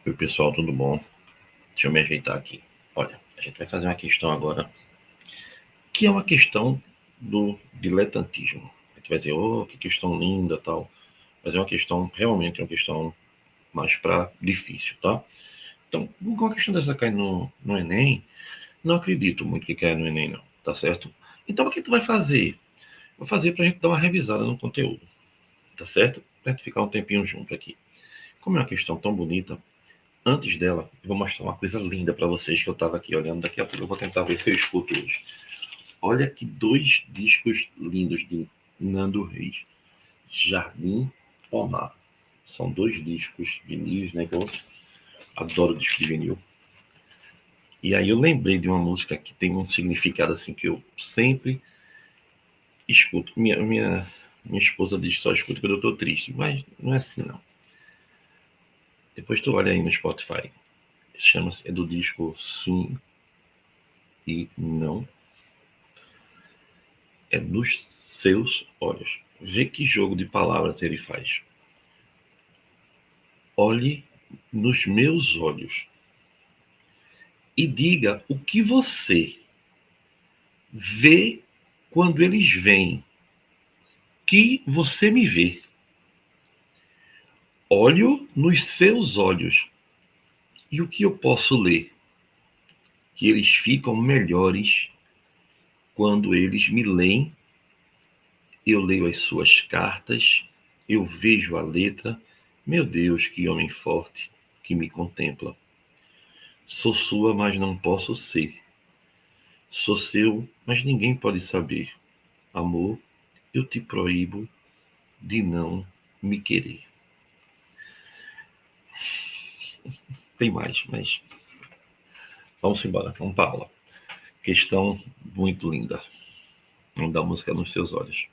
Oi, pessoal, tudo bom? Deixa eu me ajeitar aqui. Olha, a gente vai fazer uma questão agora, que é uma questão do diletantismo. A gente vai dizer, oh, que questão linda, tal. Mas é uma questão, realmente, uma questão mais para difícil, tá? Então, com a questão dessa cair no Enem, não acredito muito que caia no Enem, não, tá certo? Então, o que tu vai fazer? Vou fazer pra gente dar uma revisada no conteúdo, tá certo? Pra gente ficar um tempinho junto aqui. Como é uma questão tão bonita, antes dela, eu vou mostrar uma coisa linda para vocês que eu estava aqui olhando. Daqui a pouco eu vou tentar ver se eu escuto hoje. Olha que dois discos lindos de Nando Reis. Jardim Pomar. São dois discos vinis, né? Que eu adoro disco de vinil. E aí eu lembrei de uma música que tem um significado assim que eu sempre escuto. Minha esposa diz que só escuto quando eu tô triste, mas não é assim não. Depois tu olha aí no Spotify. Chama-se, é do disco Sim e Não. É nos seus olhos. Vê que jogo de palavras ele faz. Olhe nos meus olhos e diga o que você vê quando eles vêm, que você me vê. Olho nos seus olhos e o que eu posso ler? Que eles ficam melhores quando eles me leem. Eu leio as suas cartas, eu vejo a letra. Meu Deus, que homem forte que me contempla. Sou sua, mas não posso ser. Sou seu, mas ninguém pode saber. Amor, eu te proíbo de não me querer. Tem mais, mas vamos embora, vamos para aula. Questão muito linda. Vamos dar música nos seus olhos.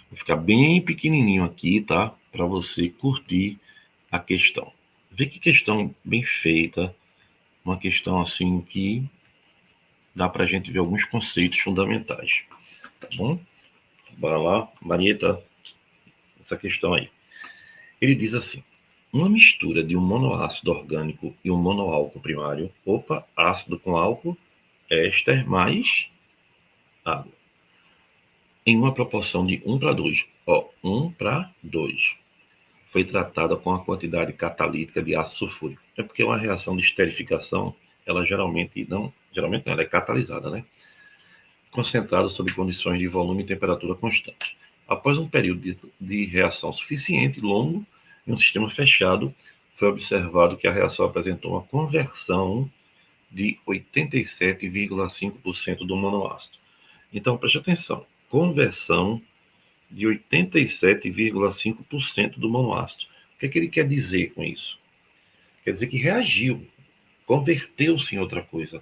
Vou ficar bem pequenininho aqui, tá? Para você curtir a questão. Vê que questão bem feita, uma questão assim que dá para a gente ver alguns conceitos fundamentais, tá bom? Bora lá, Marieta, essa questão aí. Ele diz assim: uma mistura de um monoácido orgânico e um monoálcool primário, opa, ácido com álcool, éster mais água, em uma proporção de 1 para 2, ó, 1 para 2, foi tratada com a quantidade catalítica de ácido sulfúrico. É porque uma reação de esterificação, ela geralmente não, ela é catalisada, né? Concentrada sob condições de volume e temperatura constantes. Após um período de reação suficiente longo, em um sistema fechado, foi observado que a reação apresentou uma conversão de 87,5% do monoácido. Então, preste atenção. Conversão de 87,5% do monoácido. O que é que ele quer dizer com isso? Quer dizer que reagiu, converteu-se em outra coisa,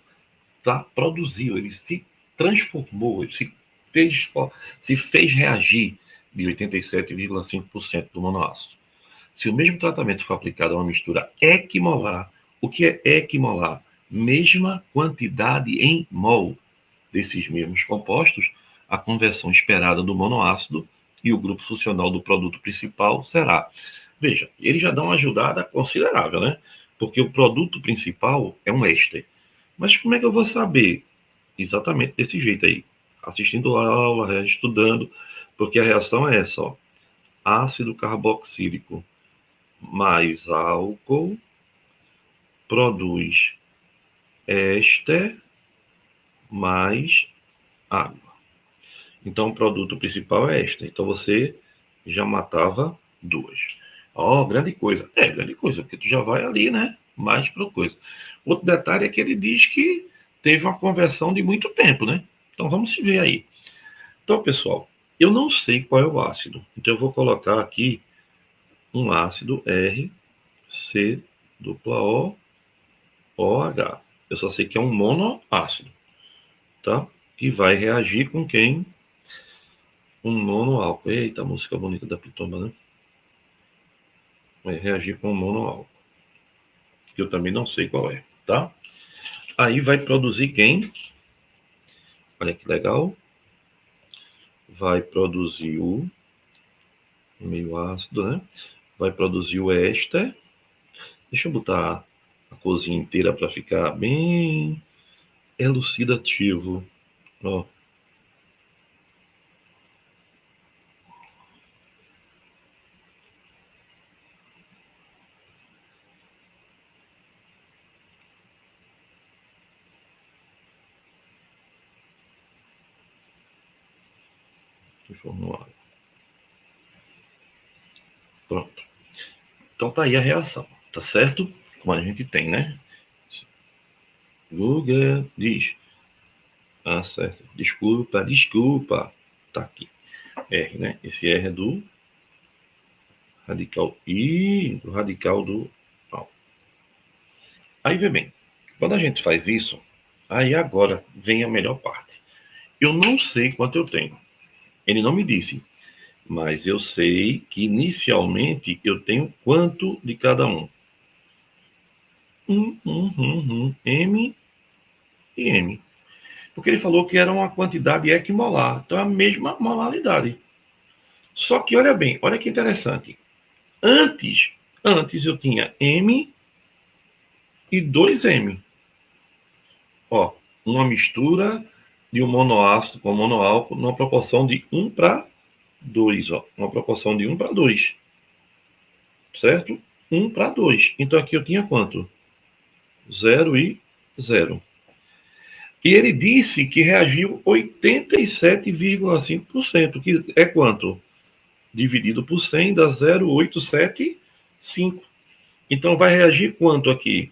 tá? Produziu, ele se transformou, ele se fez reagir de 87,5% do monoácido. Se o mesmo tratamento for aplicado a uma mistura equimolar, o que é equimolar? Mesma quantidade em mol desses mesmos compostos, a conversão esperada do monoácido e o grupo funcional do produto principal será. Veja, ele já dá uma ajudada considerável, né? Porque o produto principal é um éster. Mas como é que eu vou saber? Exatamente desse jeito aí. Assistindo a aula, estudando, porque a reação é essa, ó. Ácido carboxílico mais álcool produz éster mais água. Então, o produto principal é éster. Então, você já matava duas. Ó, oh, grande coisa. É, grande coisa, porque tu já vai ali, né? Mais para coisa. Outro detalhe é que ele diz que teve uma conversão de muito tempo, né? Então, vamos ver aí. Então, pessoal, eu não sei qual é o ácido. Então, eu vou colocar aqui um ácido RCOOH. Eu só sei que é um monoácido, tá? Que vai reagir com quem? Um monoálcool. Eita, música bonita da Pitomba, né? Vai reagir com um monoálcool. Que eu também não sei qual é, tá? Aí vai produzir quem? Olha que legal. vai produzir o meio ácido, né? Vai produzir o éster. Deixa eu botar a corzinha inteira para ficar bem elucidativo. Ó. Formulário. Pronto. Então tá aí a reação, tá certo? Como a gente tem, né? Google diz. Ah, certo. Desculpa. Tá aqui. R, né? Esse R é do radical I, do radical do tal. Aí vê bem, quando a gente faz isso, aí agora vem a melhor parte. Eu não sei quanto eu tenho. Ele não me disse, mas eu sei que inicialmente eu tenho quanto de cada um. M e M. Porque ele falou que era uma quantidade equimolar, então é a mesma molaridade. Só que olha bem, olha que interessante. Antes eu tinha M e 2M. Ó, uma mistura de um monoácido com monoálcool numa proporção de 1 para 2, ó, uma proporção de 1 para 2. Certo? 1 para 2. Então aqui eu tinha quanto? 0 e 0. E ele disse que reagiu 87,5%, que é quanto? Dividido por 100 dá 0,875. Então vai reagir quanto aqui?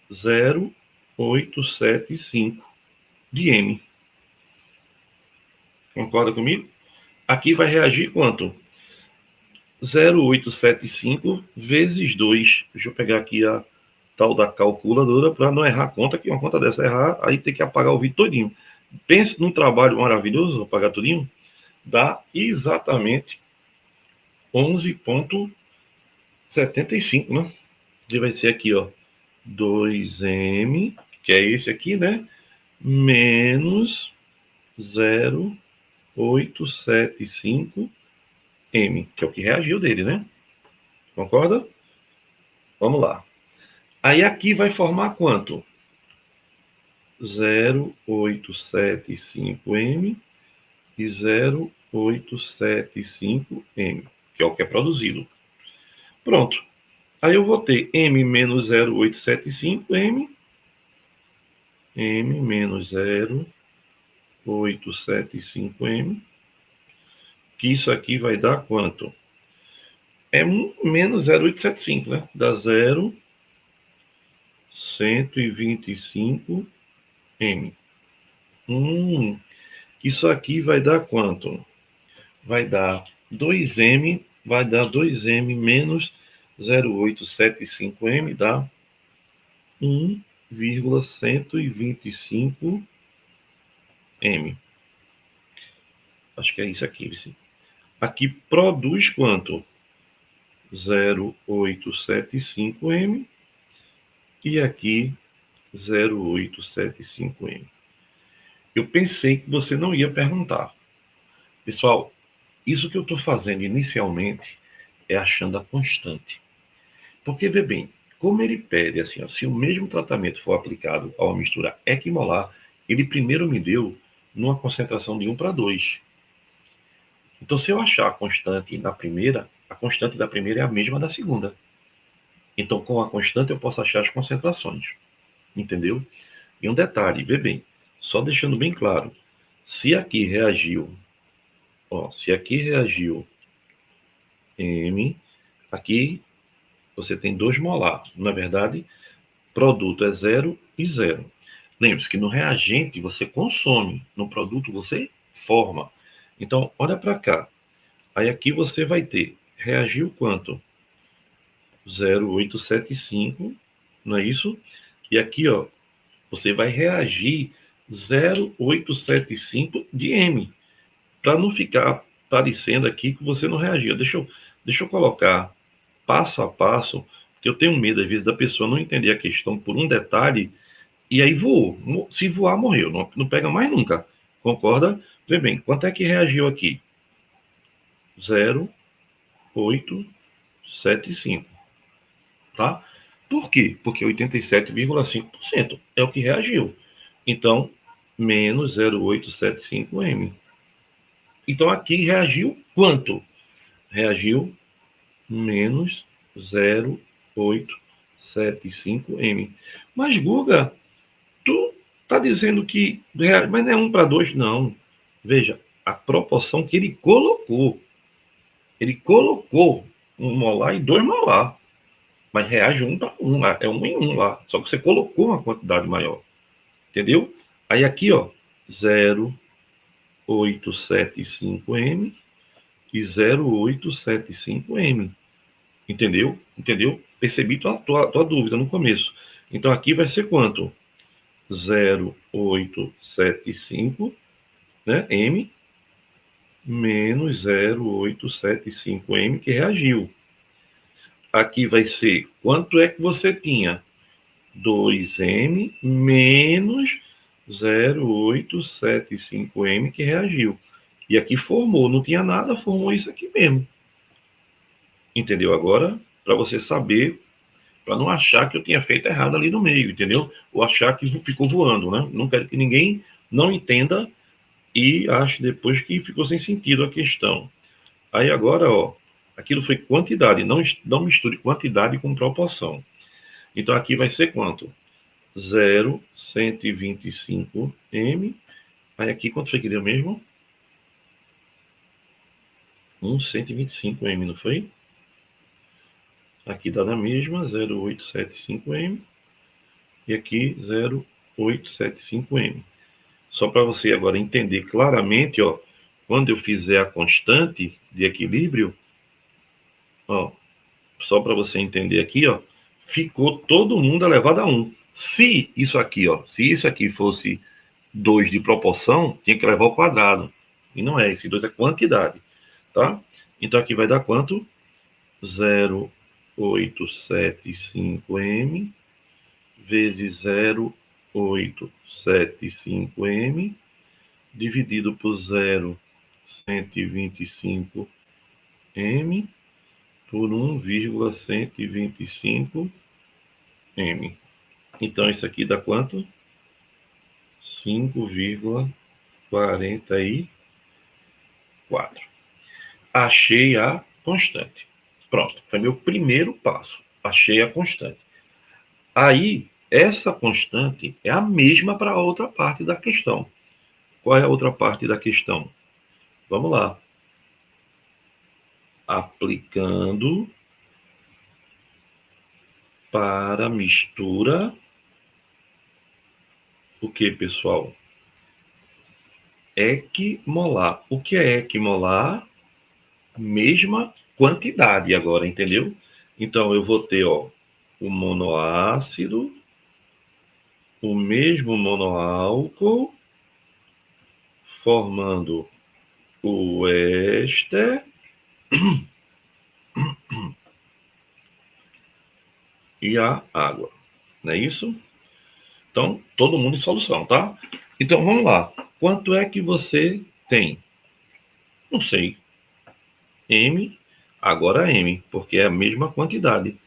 0,875 de M. Concorda comigo? Aqui vai reagir quanto? 0,875 vezes 2. Deixa eu pegar aqui a tal da calculadora para não errar a conta, que uma conta dessa errar, aí tem que apagar o vídeo todinho. Pense num trabalho maravilhoso, apagar tudinho, dá exatamente 11,75, né? E vai ser aqui, ó, 2M, que é esse aqui, né? Menos 0,875M, que é o que reagiu dele, né? Concorda? Vamos lá. Aí aqui vai formar quanto? 0,875M e 0,875M, que é o que é produzido. Pronto. Aí eu vou ter M menos 0,875M, M menos 0,875M, que isso aqui vai dar quanto? É menos 0,875, né? Dá 0,125M. Isso aqui vai dar quanto? Vai dar 2M, vai dar 2M menos 0,875M, dá 1,125M. Acho que é isso aqui. Aqui produz quanto? 0,875M e aqui 0,875M. Eu pensei que você não ia perguntar. Pessoal, isso que eu estou fazendo inicialmente é achando a constante. Porque, vê bem, como ele pede, assim, ó, se o mesmo tratamento for aplicado a uma mistura equimolar, ele primeiro me deu numa concentração de 1 para 2. Então, se eu achar a constante na primeira, a constante da primeira é a mesma da segunda. Então, com a constante, eu posso achar as concentrações. Entendeu? E um detalhe, vê bem, só deixando bem claro, se aqui reagiu, ó, se aqui reagiu M, aqui você tem 2 molar. Na verdade, produto é 0 e 0. Lembre-se que no reagente você consome, no produto você forma. Então, olha para cá. Aí aqui você vai ter, reagiu quanto? 0,875, não é isso? E aqui, ó, você vai reagir 0,875 de M, para não ficar parecendo aqui que você não reagiu. Deixa eu colocar passo a passo, porque eu tenho medo, às vezes, da pessoa não entender a questão por um detalhe, e aí voou. Se voar, morreu, não pega mais nunca. Concorda? Vê bem, quanto é que reagiu aqui? 0,875, tá? Por quê? Porque 87,5% é o que reagiu. Então, menos 0,875M. Então, aqui reagiu quanto? Reagiu menos 0,875M. Mas, Guga, tu tá dizendo que... Mas não é 1 para 2, não. Veja, a proporção que ele colocou. Ele colocou 1 molar e 2 molar. Mas reage 1 para 1. É 1 em 1 lá. Só que você colocou uma quantidade maior. Entendeu? Aí aqui, ó, 0,875M e 0,875M. Entendeu? Entendeu? Percebi tua dúvida no começo. Então aqui vai ser quanto? 0,875, né, M, menos 0,875M que reagiu. Aqui vai ser, quanto é que você tinha? 2M menos 0,875M que reagiu. E aqui formou, não tinha nada, formou isso aqui mesmo. Entendeu agora? Para você saber, para não achar que eu tinha feito errado ali no meio, entendeu? Ou achar que ficou voando, né? Não quero que ninguém não entenda e ache depois que ficou sem sentido a questão. Aí agora, ó, aquilo foi quantidade, não misture quantidade com proporção. Então aqui vai ser quanto? 0,125M. Aí aqui quanto foi que deu mesmo? 125M, não foi? Aqui dá na mesma, 0,875M. E aqui 0,875M. Só para você agora entender claramente, ó, quando eu fizer a constante de equilíbrio, ó, só para você entender aqui, ó, ficou todo mundo elevado a 1. Se isso aqui, ó, se isso aqui fosse 2 de proporção, tinha que levar ao quadrado. E não é, esse 2 é quantidade, tá? Então aqui vai dar quanto? 0,875M vezes 0,875M dividido por 0,125M por 1,125M. Então, isso aqui dá quanto? 5,44. Achei a constante. Pronto, foi meu primeiro passo. Achei a constante. Aí, essa constante é a mesma para a outra parte da questão. Qual é a outra parte da questão? Vamos lá. Aplicando para mistura. O que, pessoal? Equimolar. O que é equimolar? Mesma quantidade agora, entendeu? Então, eu vou ter, ó, o monoácido, o mesmo monoálcool, formando o éster e a água. Não é isso? Então, todo mundo em solução, tá? Então, vamos lá. Quanto é que você tem? Não sei. M, agora M, porque é a mesma quantidade.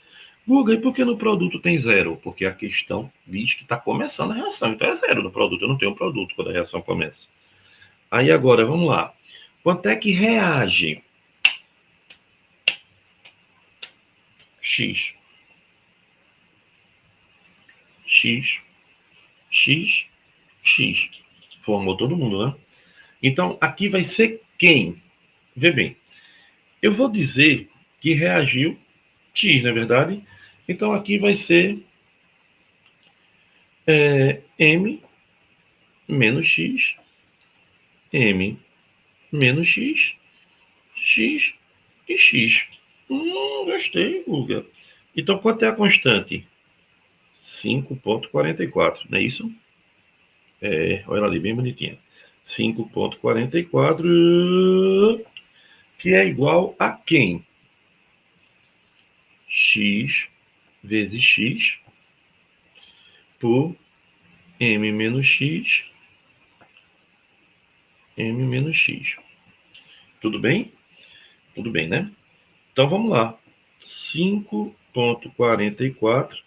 Guga, e por que no produto tem zero? Porque a questão diz que está começando a reação. Então é zero no produto. Eu não tenho produto quando a reação começa. Aí agora, vamos lá. Quanto é que reage? X. X. X. X. Formou todo mundo, né? Então, aqui vai ser quem? Vê bem. Eu vou dizer que reagiu X, não é verdade? Então, aqui vai ser M menos X. M menos X. X e X. Gostei, Guga. Então, quanto é a constante? 5,44, não é isso? Olha ela ali, bem bonitinha. 5,44, que é igual a quem? X vezes X por M menos X, M menos X. Tudo bem? Tudo bem, né? Então vamos lá. 5,44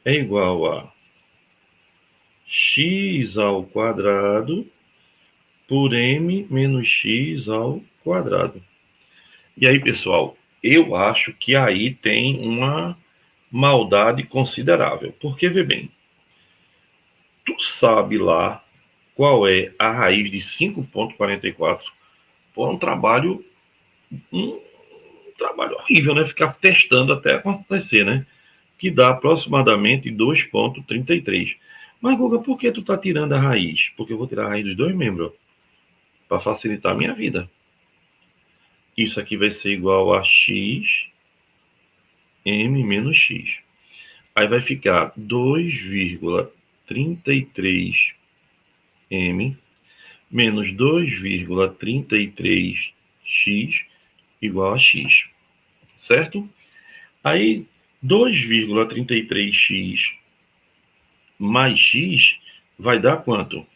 é igual a x ao quadrado por m menos x ao quadrado. E aí, pessoal, eu acho que aí tem uma maldade considerável. Porque, vê bem, tu sabe lá qual é a raiz de 5,44? Pô, é um trabalho horrível, né? Ficar testando até acontecer, né? Que dá aproximadamente 2,33. Mas, Guga, por que tu tá tirando a raiz? Porque eu vou tirar a raiz dos dois membros, para facilitar a minha vida. Isso aqui vai ser igual a x, m menos x. Aí vai ficar 2,33 m menos 2,33x igual a x, certo? Aí 2,33x mais x vai dar quanto?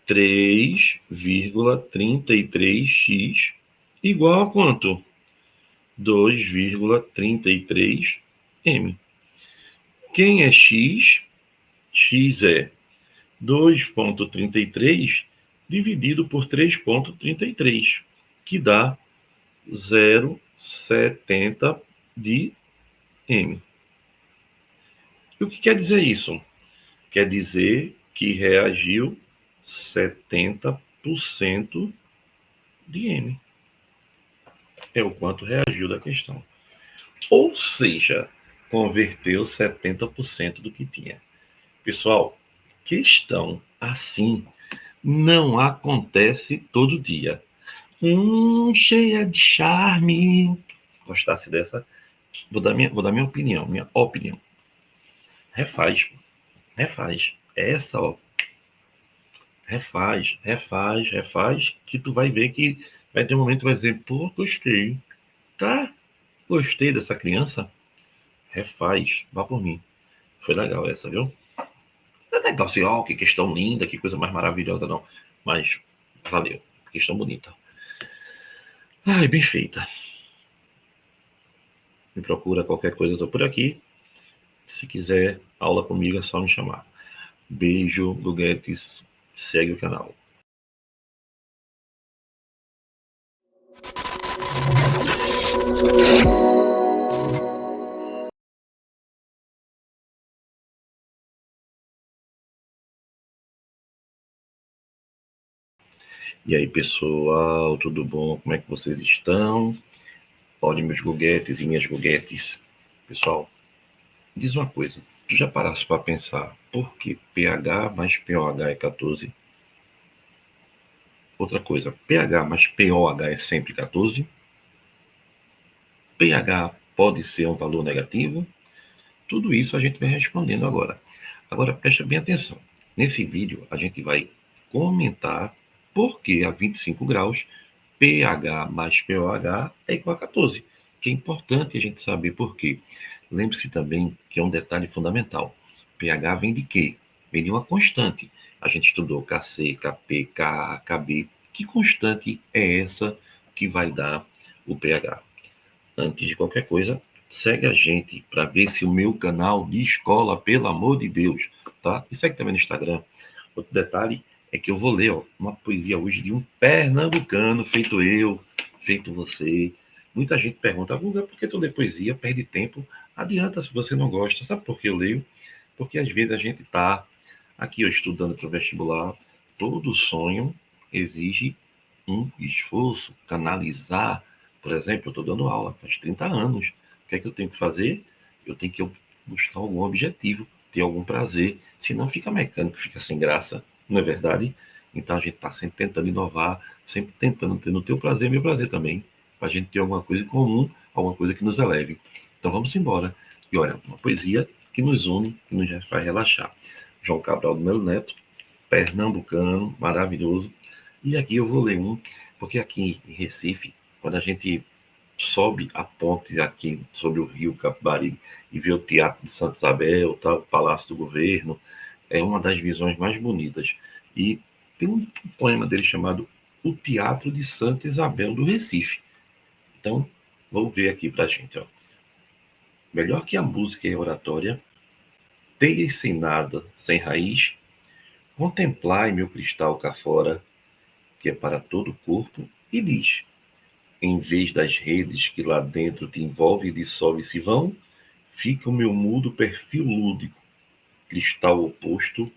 3,33x igual a quanto? 2,33m. Quem é x? X é 2,33 dividido por 3,33, que dá 0,70 de m. E o que quer dizer isso? Quer dizer que reagiu 70% de m. É o quanto reagiu da questão. Ou seja, converteu 70% do que tinha. Pessoal, questão assim não acontece todo dia. Cheia de charme. Gostasse dessa? Vou dar minha opinião, Refaz, refaz. Essa, ó. Refaz, que tu vai ver que vai ter um momento que vai dizer, pô, gostei. Tá? Gostei dessa criança? Refaz, vá por mim. Foi legal essa, viu? Não é legal assim, ó, que questão linda, que coisa mais maravilhosa, não. Mas valeu, questão bonita. Ai, bem feita. Me procura qualquer coisa, eu tô por aqui. Se quiser aula comigo, é só me chamar. Beijo, Guguetes. Segue o canal. E aí, pessoal, tudo bom? Como é que vocês estão? Olha, meus Guguetes e minhas Guguetes. Pessoal, diz uma coisa. Tu já paraste para pensar por que pH mais pOH é 14? Outra coisa, pH mais pOH é sempre 14? pH pode ser um valor negativo? Tudo isso a gente vai respondendo agora. Agora, presta bem atenção. Nesse vídeo, a gente vai comentar por que a 25 graus pH mais pOH é igual a 14, que é importante a gente saber por quê. Lembre-se também que é um detalhe fundamental. pH vem de quê? Vem de uma constante. A gente estudou Kc, Kp, Ka, Kb. Que constante é essa que vai dar o pH? Antes de qualquer coisa, segue a gente para ver se o meu canal de escola, pelo amor de Deus, tá? E segue também no Instagram. Outro detalhe é que eu vou ler uma poesia hoje de um pernambucano, feito eu, feito você. Muita gente pergunta, Guga, por que tu lê poesia? Perde tempo. Adianta se você não gosta. Sabe por que eu leio? Porque às vezes a gente está aqui eu estudando para o vestibular. Todo sonho exige um esforço, canalizar. Por exemplo, eu estou dando aula faz 30 anos. O que é que eu tenho que fazer? Eu tenho que buscar algum objetivo, ter algum prazer. Senão fica mecânico, fica sem graça. Não é verdade? Então a gente está sempre tentando inovar, sempre tentando ter no teu prazer, meu prazer também, para a gente ter alguma coisa em comum, alguma coisa que nos eleve. Então vamos embora. E olha, uma poesia que nos une, que nos faz relaxar. João Cabral do Melo Neto, pernambucano, maravilhoso. E aqui eu vou ler um, porque aqui em Recife, quando a gente sobe a ponte aqui sobre o rio Capibari e vê o Teatro de Santa Isabel, tá, o Palácio do Governo, é uma das visões mais bonitas. E Tem um poema dele chamado O Teatro de Santa Isabel do Recife. Então, vou ver aqui pra gente, ó. Melhor que a música e a oratória, teias sem nada, sem raiz, contemplai meu cristal cá fora, que é para todo o corpo, e diz, em vez das redes que lá dentro te envolve e dissolve e se vão, fica o meu mudo perfil lúdico, cristal oposto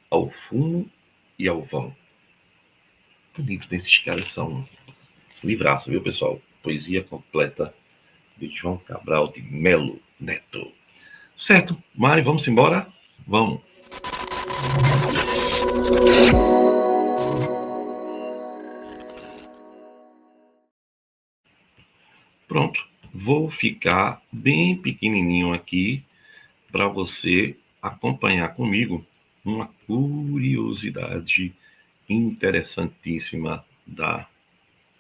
ao fumo e ao vão. Bonito, né? Esses caras são livraço, viu, pessoal? Poesia completa de João Cabral de Melo Neto. Certo, Mari, vamos embora? Vamos. Pronto, vou ficar bem pequenininho aqui para você acompanhar comigo uma curiosidade interessantíssima da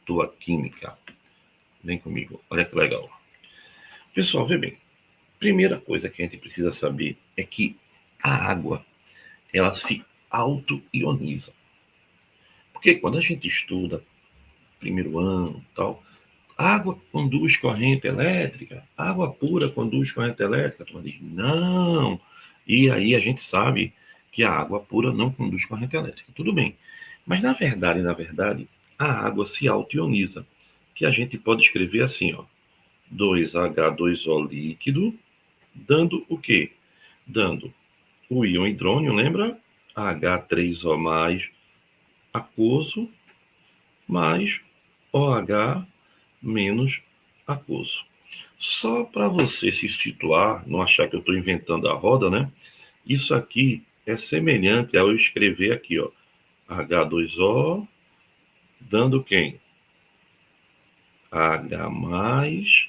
tua química. Vem comigo, olha que legal. Pessoal, vê bem. Primeira coisa que a gente precisa saber é que a água, ela se auto-ioniza. Porque quando a gente estuda primeiro ano, tal, água conduz corrente elétrica, água pura conduz corrente elétrica. Tu diz, não. E aí a gente sabe que a água pura não conduz corrente elétrica. Tudo bem. Mas na verdade, a água se auto-ioniza, que a gente pode escrever assim, ó, 2H2O líquido, dando o quê? Dando o íon hidrônio, lembra? H3O mais aquoso, mais OH menos aquoso. Só para você se situar, não achar que eu estou inventando a roda, né? Isso aqui é semelhante ao eu escrever aqui, ó, H2O, dando quem? H mais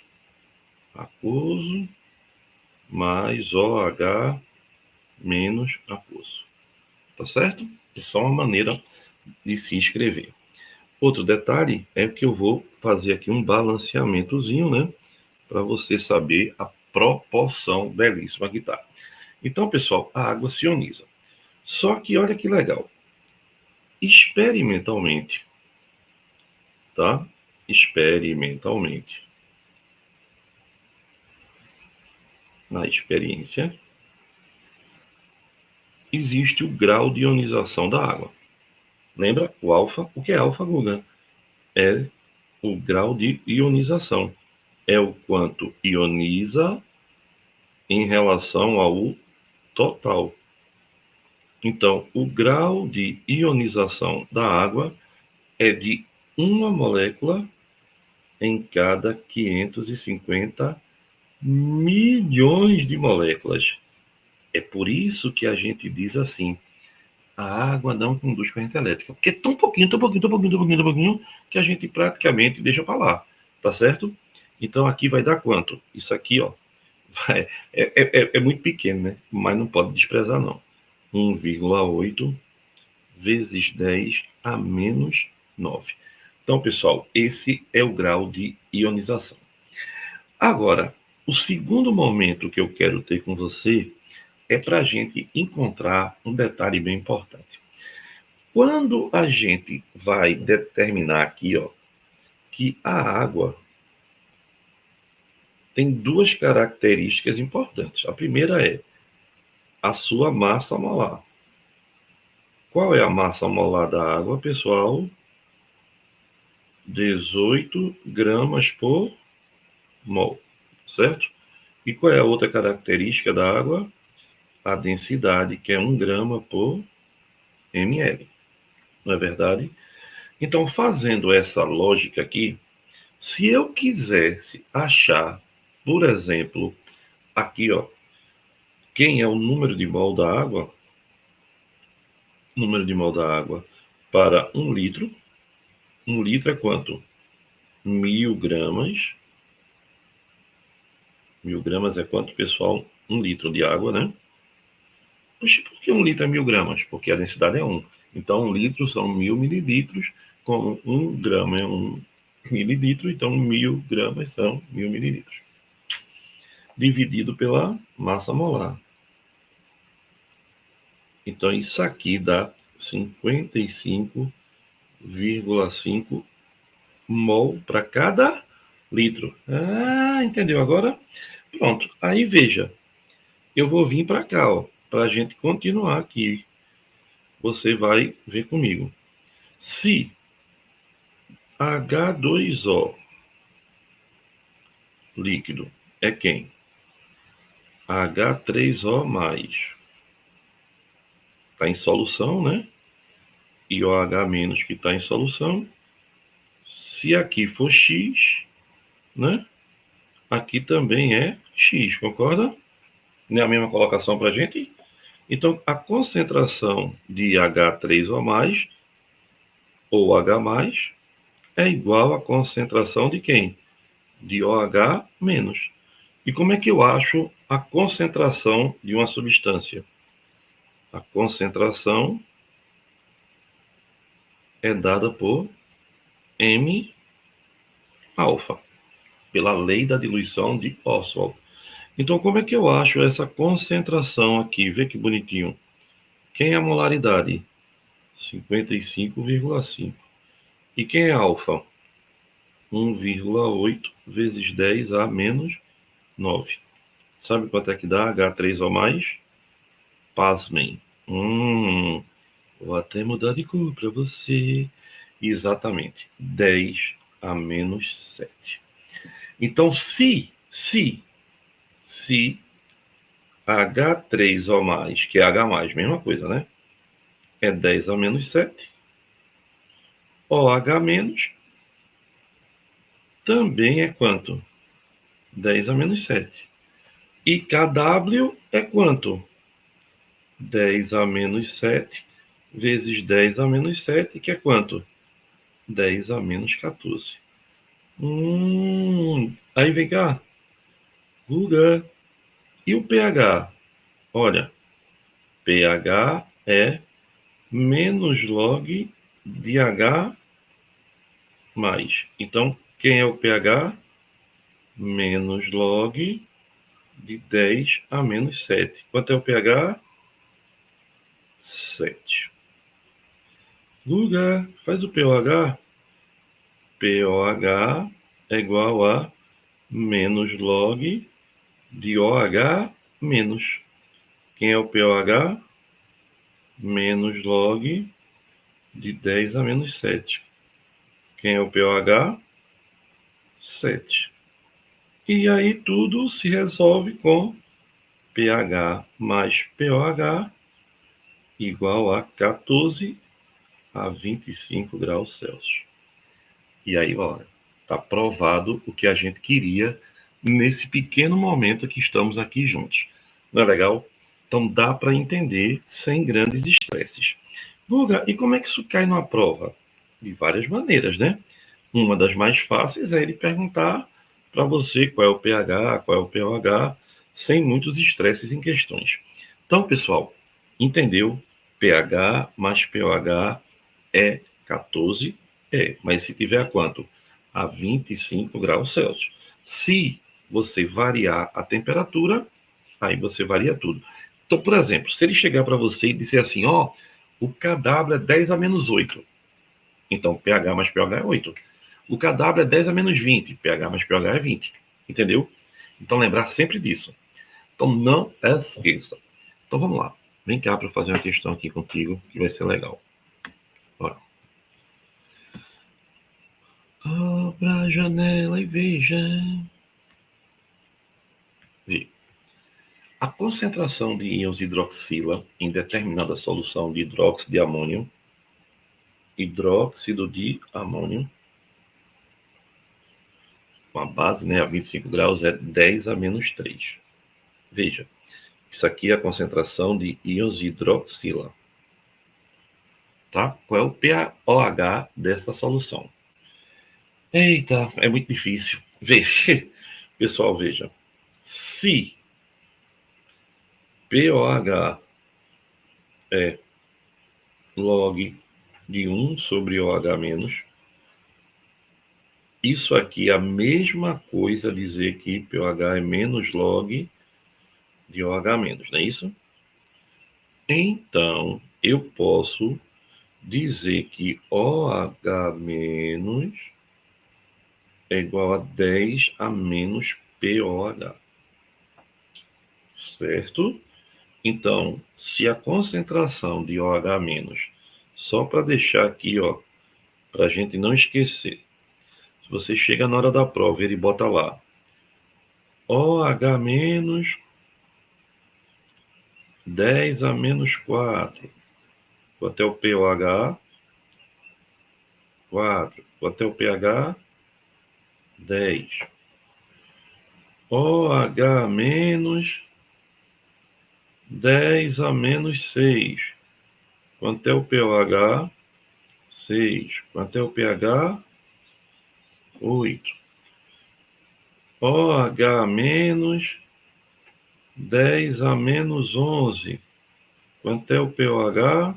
aquoso, mais OH menos aquoso. Tá certo? É só uma maneira de se escrever. Outro detalhe é que eu vou fazer aqui um balanceamentozinho, né? Para você saber a proporção belíssima que tá. Então, pessoal, a água se ioniza. Só que olha que legal. Experimentalmente, tá? Experimentalmente, na experiência, existe o grau de ionização da água. Lembra o alfa? O que é alfa, Guga? É o grau de ionização. É o quanto ioniza em relação ao total. Então, o grau de ionização da água é de uma molécula em cada 550 milhões de moléculas. É por isso que a gente diz assim, a água não conduz corrente elétrica, porque é tão pouquinho, que a gente praticamente deixa para lá, tá certo? Então aqui vai dar quanto? Isso aqui, ó, é muito pequeno, né? Mas não pode desprezar, não. 1,8 vezes 10 a menos 9. Então, pessoal, esse é o grau de ionização. Agora, o segundo momento que eu quero ter com você é para a gente encontrar um detalhe bem importante. Quando a gente vai determinar aqui, ó, que a água tem duas características importantes. A primeira é a sua massa molar. Qual é a massa molar da água, pessoal? 18 gramas por mol, certo? E qual é a outra característica da água? A densidade, que é 1 grama por ml. Não é verdade? Então, fazendo essa lógica aqui, se eu quisesse achar, por exemplo, aqui, ó, quem é o número de mol da água? Número de mol da água para 1 litro. 1 litro é quanto? 1.000 gramas. 1.000 gramas é quanto, pessoal? 1 litro de água, né? Puxa, por que 1 litro é 1.000 gramas? Porque a densidade é 1. Então, 1 litro são 1.000 mililitros, com 1 grama é 1 mililitro, então 1.000 gramas são 1.000 mililitros. Dividido pela massa molar. Então, isso aqui dá 55,5 mol para cada litro. Ah, entendeu agora? Pronto. Aí veja, eu vou vir para cá, ó, para a gente continuar aqui. Você vai ver comigo. Se H2O líquido é quem? H3O+. Está em solução, né? E OH- que está em solução. Se aqui for X, né? Aqui também é X, concorda? Não é a mesma colocação para a gente? Então, a concentração de H3O+, ou H+, é igual à concentração de quem? De OH-. E como é que eu acho a concentração de uma substância? A concentração é dada por M alfa, pela lei da diluição de Oswald. Então, como é que eu acho essa concentração aqui? Vê que bonitinho. Quem é a molaridade? 55,5. E quem é alfa? 1,8 vezes 10 a menos 9. Sabe quanto é que dá H3O+? Pasmem. Vou até mudar de cor para você. Exatamente. 10 a menos 7. Então, se H3O+, que é H+, mesma coisa, né? É 10 a menos 7. OH- também é quanto? 10 a menos 7. E KW é quanto? 10 a menos 7 vezes 10 a menos 7, que é quanto? 10 a menos 14. Aí vem cá. Guga. E o pH? Olha, pH é menos log de H mais. Então, quem é o pH? Menos log de 10 a menos 7. Quanto é o pH? 7. Guga, faz o pOH. pOH é igual a menos log de OH menos. Quem é o pOH? Menos log de 10 a menos 7. Quem é o pOH? 7. E aí tudo se resolve com pH mais pOH igual a 14 a 25 graus Celsius. E aí, olha, está provado o que a gente queria nesse pequeno momento que estamos aqui juntos. Não é legal? Então dá para entender sem grandes estresses. Guga, e como é que isso cai numa prova? De várias maneiras, né? Uma das mais fáceis é ele perguntar para você qual é o pH, qual é o pOH, sem muitos estresses em questões. Então, pessoal, entendeu? pH mais pOH é 14, mas se tiver a quanto? A 25 graus Celsius. Se você variar a temperatura, aí você varia tudo. Então, por exemplo, se ele chegar para você e disser assim, ó, o KW é 10 a menos 8, então pH mais pH é 8. O KW é 10 a menos 20, pH mais pH é 20. Entendeu? Então, lembrar sempre disso. Então, não esqueça. Então, vamos lá. Vem cá para fazer uma questão aqui contigo, que vai ser legal. Bora. Abra a janela e veja. Vê. A concentração de íons hidroxila em determinada solução de hidróxido de amônio, com a base, né, a 25 graus, é 10 a menos 3. Veja, isso aqui é a concentração de íons hidroxila. Tá? Qual é o pOH dessa solução? Eita, é muito difícil. Veja, pessoal, veja. Se pOH é log de 1 sobre OH-, isso aqui é a mesma coisa dizer que pOH é menos log de OH-, não é isso? Então, eu posso dizer que OH menos é igual a 10 a menos POH. Certo? Então, se a concentração de OH menos, só para deixar aqui, ó, para a gente não esquecer, se você chega na hora da prova e ele bota lá, OH menos 10 a menos 4, quanto é o POH? 4, quanto é o pH? 10. OH menos 10 a menos 6. Quanto é o pOH? 6. Quanto é o pH? 8. OH menos 10 a menos 11. Quanto é o pOH?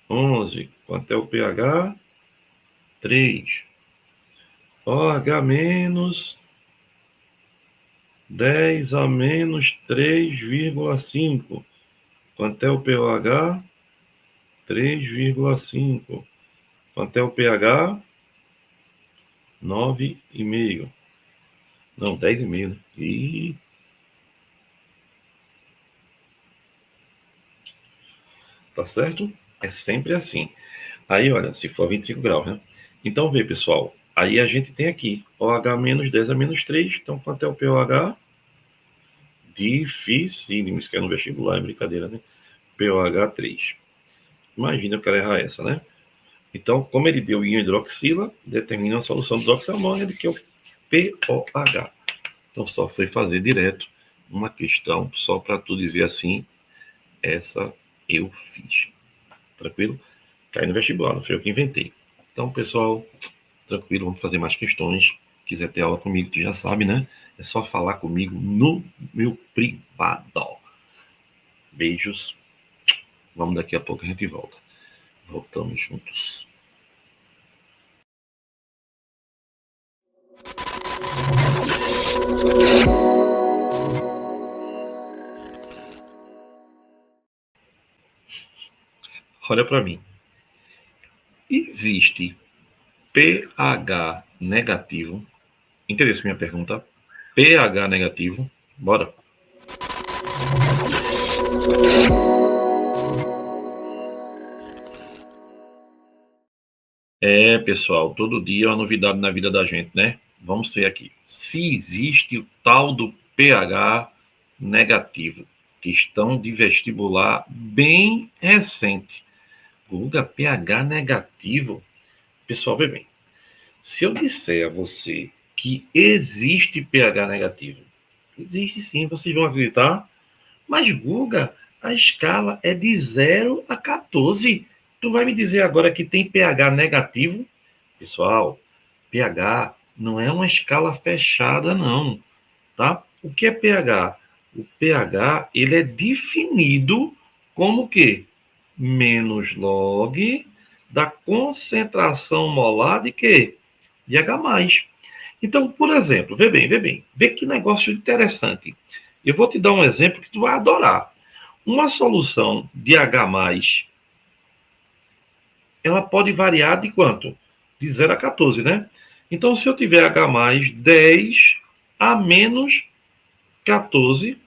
11. Quanto é o pH? 3. OH menos 10 a menos 3,5. Quanto é o pOH? 3,5. Quanto é o pH? 9,5. Não, 10,5, né? Tá certo? É sempre assim. Aí, olha, se for 25 graus, né? Então, vê, pessoal. Aí a gente tem aqui OH menos 10 a menos 3. Então, quanto é o pOH? Dificílimo. Isso que é no vestibular, é brincadeira, né? pOH 3. Imagina eu quero errar essa, né? Então, como ele deu íon hidroxila, determina a solução do oxamônio, que é o pOH. Então, só foi fazer direto uma questão, só para tu dizer assim, essa eu fiz. Tranquilo? Cai no vestibular, não foi eu que inventei. Então, pessoal, tranquilo, vamos fazer mais questões. Quiser ter aula comigo, tu já sabe, né? É só falar comigo no meu privado. Beijos. Vamos daqui a pouco a gente volta. Voltamos juntos. Olha para mim. Existe pH negativo? Interessa minha pergunta? pH negativo? Bora. É, pessoal, todo dia é uma novidade na vida da gente, né? Vamos ser aqui. Se existe o tal do pH negativo, questão de vestibular bem recente. Guga, pH negativo? Pessoal, vê bem. Se eu disser a você que existe pH negativo, existe sim, vocês vão acreditar? Mas, Guga, a escala é de 0 a 14. Tu vai me dizer agora que tem pH negativo? Pessoal, pH não é uma escala fechada, não, tá? O que é pH? O pH, ele é definido como o quê? Menos log da concentração molar de quê? De H+. Então, por exemplo, vê bem, vê que negócio interessante. Eu vou te dar um exemplo que tu vai adorar. Uma solução de H+, ela pode variar de quanto? De 0 a 14, né? Então, se eu tiver H+, 10 a menos 14,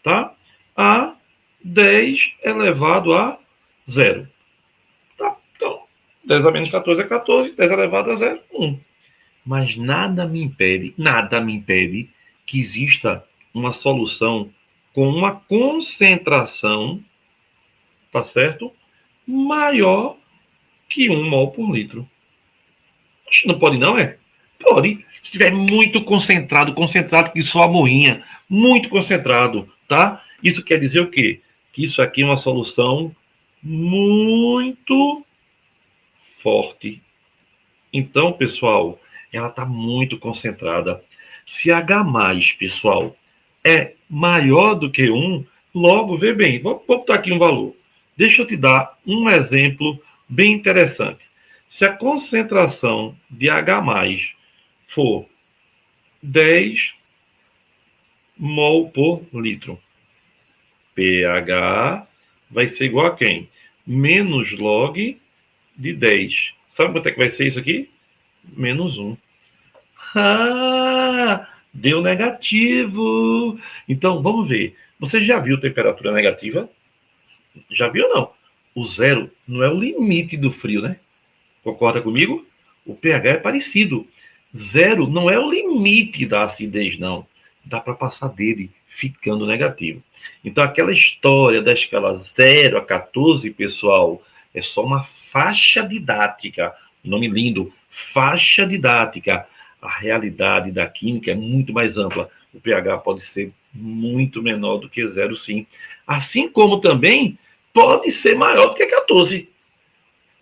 tá? A 10 elevado a 0. Tá? Então, 10 a menos 14 é 14, 10 elevado a 0, 1. Mas nada me impede que exista uma solução com uma concentração, tá certo? Maior que 1 mol por litro. Não pode não, é? Pode. Se estiver muito concentrado, concentrado que só a morrinha, muito concentrado, tá? Isso quer dizer o quê? Que isso aqui é uma solução muito forte. Então, pessoal, ela está muito concentrada. Se H+, pessoal, é maior do que 1, logo, vê bem, vou botar aqui um valor. Deixa eu te dar um exemplo bem interessante. Se a concentração de H+ for 10 mol por litro, pH vai ser igual a quem? Menos log de 10. Sabe quanto é que vai ser isso aqui? -1. Ah, deu negativo. Então, vamos ver. Você já viu temperatura negativa? Já viu ou não? O zero não é o limite do frio, né? Concorda comigo? O pH é parecido. Zero não é o limite da acidez, não. Dá para passar dele ficando negativo. Então, aquela história da escala 0 a 14, pessoal, é só uma faixa didática. Nome lindo, faixa didática. A realidade da química é muito mais ampla. O pH pode ser muito menor do que zero, sim. Assim como também pode ser maior do que 14.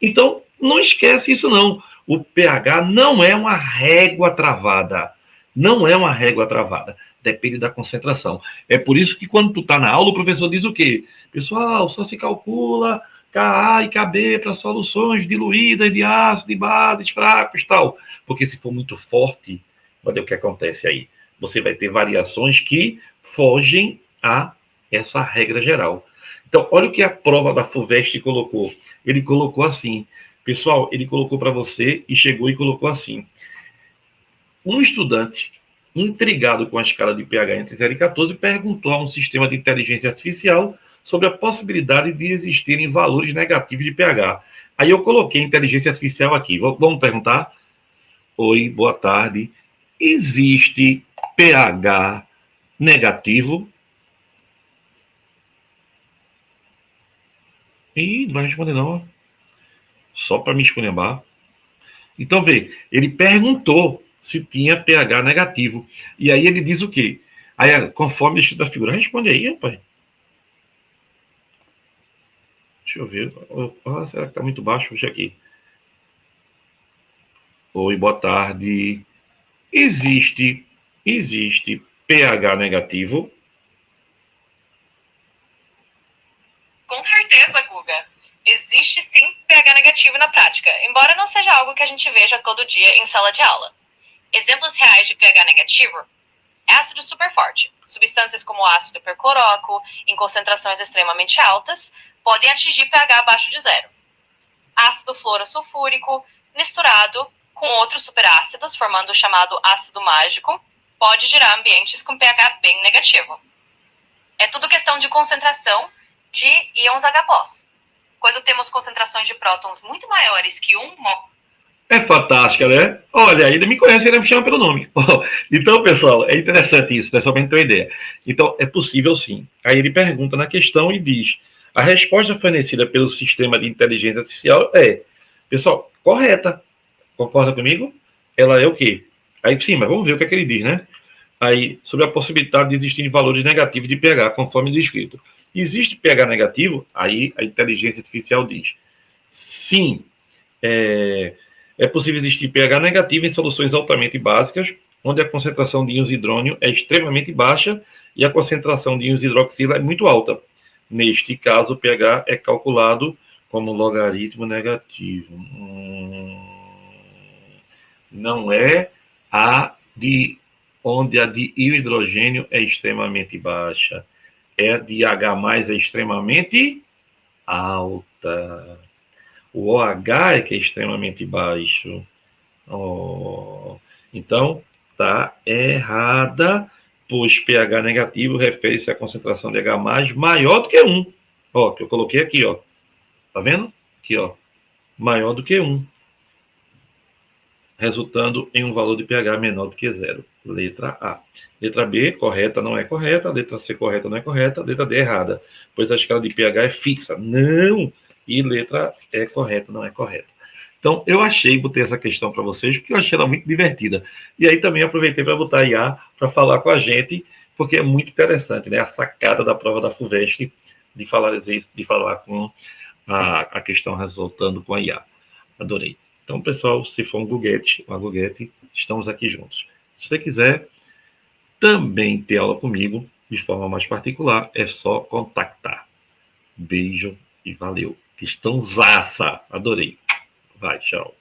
Então, não esquece isso não. O pH não é uma régua travada. Não é uma régua travada. Depende da concentração. É por isso que quando tu está na aula, o professor diz o quê? Pessoal, só se calcula Ka e Kb para soluções diluídas de ácido, de bases fracos, tal. Porque se for muito forte, olha o que acontece aí. Você vai ter variações que fogem a essa regra geral. Então, olha o que a prova da FUVEST colocou. Ele colocou assim, pessoal, ele colocou para você e chegou e colocou assim. Um estudante intrigado com a escala de pH entre 0 e 14 perguntou a um sistema de inteligência artificial sobre a possibilidade de existirem valores negativos de pH. Aí eu coloquei inteligência artificial aqui. Vamos perguntar? Oi, boa tarde. Existe pH negativo? Ih, não vai responder não. Só para me esculhambar. Então, vê, ele perguntou se tinha pH negativo. E aí ele diz o quê? Aí, conforme o da figura, responde aí, rapaz. Deixa eu ver. Será que está muito baixo? Deixa aqui. Oi, boa tarde. Existe pH negativo? Com certeza, Guga. Existe sim pH negativo na prática, embora não seja algo que a gente veja todo dia em sala de aula. Exemplos reais de pH negativo: ácido superforte. Substâncias como ácido percloróquico, em concentrações extremamente altas, podem atingir pH abaixo de zero. Ácido fluorosulfúrico, misturado com outros superácidos, formando o chamado ácido mágico, pode gerar ambientes com pH bem negativo. É tudo questão de concentração de íons H+. Quando temos concentrações de prótons muito maiores que 1 mol. É fantástica, né? Olha, ele me conhece, ele me chama pelo nome. Então, pessoal, é interessante isso, né? Só para a gente ter uma ideia. Então, é possível sim. Aí ele pergunta na questão e diz: a resposta fornecida pelo sistema de inteligência artificial é, pessoal, correta. Concorda comigo? Ela é o quê? Aí sim, mas vamos ver o que é que ele diz, né? Aí, sobre a possibilidade de existirem valores negativos de pH, conforme descrito. Existe pH negativo? Aí a inteligência artificial diz: sim, é possível existir pH negativo em soluções altamente básicas, onde a concentração de íons hidrônio é extremamente baixa e a concentração de íons hidroxila é muito alta. Neste caso, o pH é calculado como logaritmo negativo. Não é a de onde a de hidrogênio é extremamente baixa. É a de H+, é extremamente alta. O OH é que é extremamente baixo. Oh. Então, está errada, pois pH negativo refere-se à concentração de H+, maior do que 1. Ó, que eu coloquei aqui, ó. Tá vendo? Aqui, ó. Maior do que 1, resultando em um valor de pH menor do que zero. Letra A. Letra B, correta, não é correta. Letra C, correta, não é correta. Letra D, errada, pois a escala de pH é fixa. Não! E letra E, correta, não é correta. Então, eu botei essa questão para vocês, porque eu achei ela muito divertida. E aí também aproveitei para botar a IA para falar com a gente, porque é muito interessante, né? A sacada da prova da FUVEST de falar com a questão resultando com a IA. Adorei. Então, pessoal, se for um uma Guguete, estamos aqui juntos. Se você quiser também ter aula comigo, de forma mais particular, é só contactar. Beijo e valeu. Questão zaça. Adorei. Vai, tchau.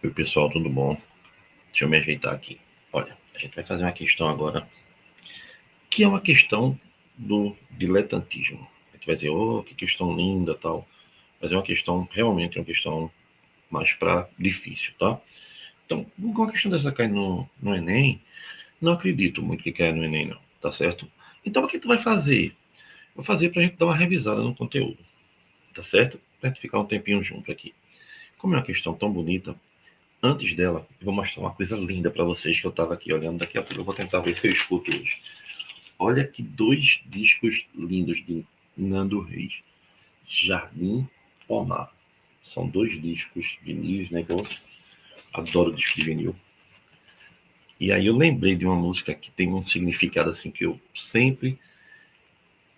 Oi, pessoal, tudo bom? Deixa eu me ajeitar aqui. Olha, a gente vai fazer uma questão agora, que é uma questão do diletantismo. A gente vai dizer, oh, que questão linda, tal. Mas é uma questão, realmente, uma questão mais para difícil, tá? Então, uma questão dessa cair no Enem, não acredito muito que caia no Enem, não, tá certo? Então, o que tu vai fazer? Vou fazer pra gente dar uma revisada no conteúdo, tá certo? Pra gente ficar um tempinho junto aqui. Como é uma questão tão bonita, antes dela, eu vou mostrar uma coisa linda para vocês que eu estava aqui olhando daqui a pouco. Eu vou tentar ver se eu escuto hoje. Olha que 2 discos lindos de Nando Reis. Jardim Pomar. São 2 discos vinis, né? Que eu adoro disco de vinil. E aí eu lembrei de uma música que tem um significado assim que eu sempre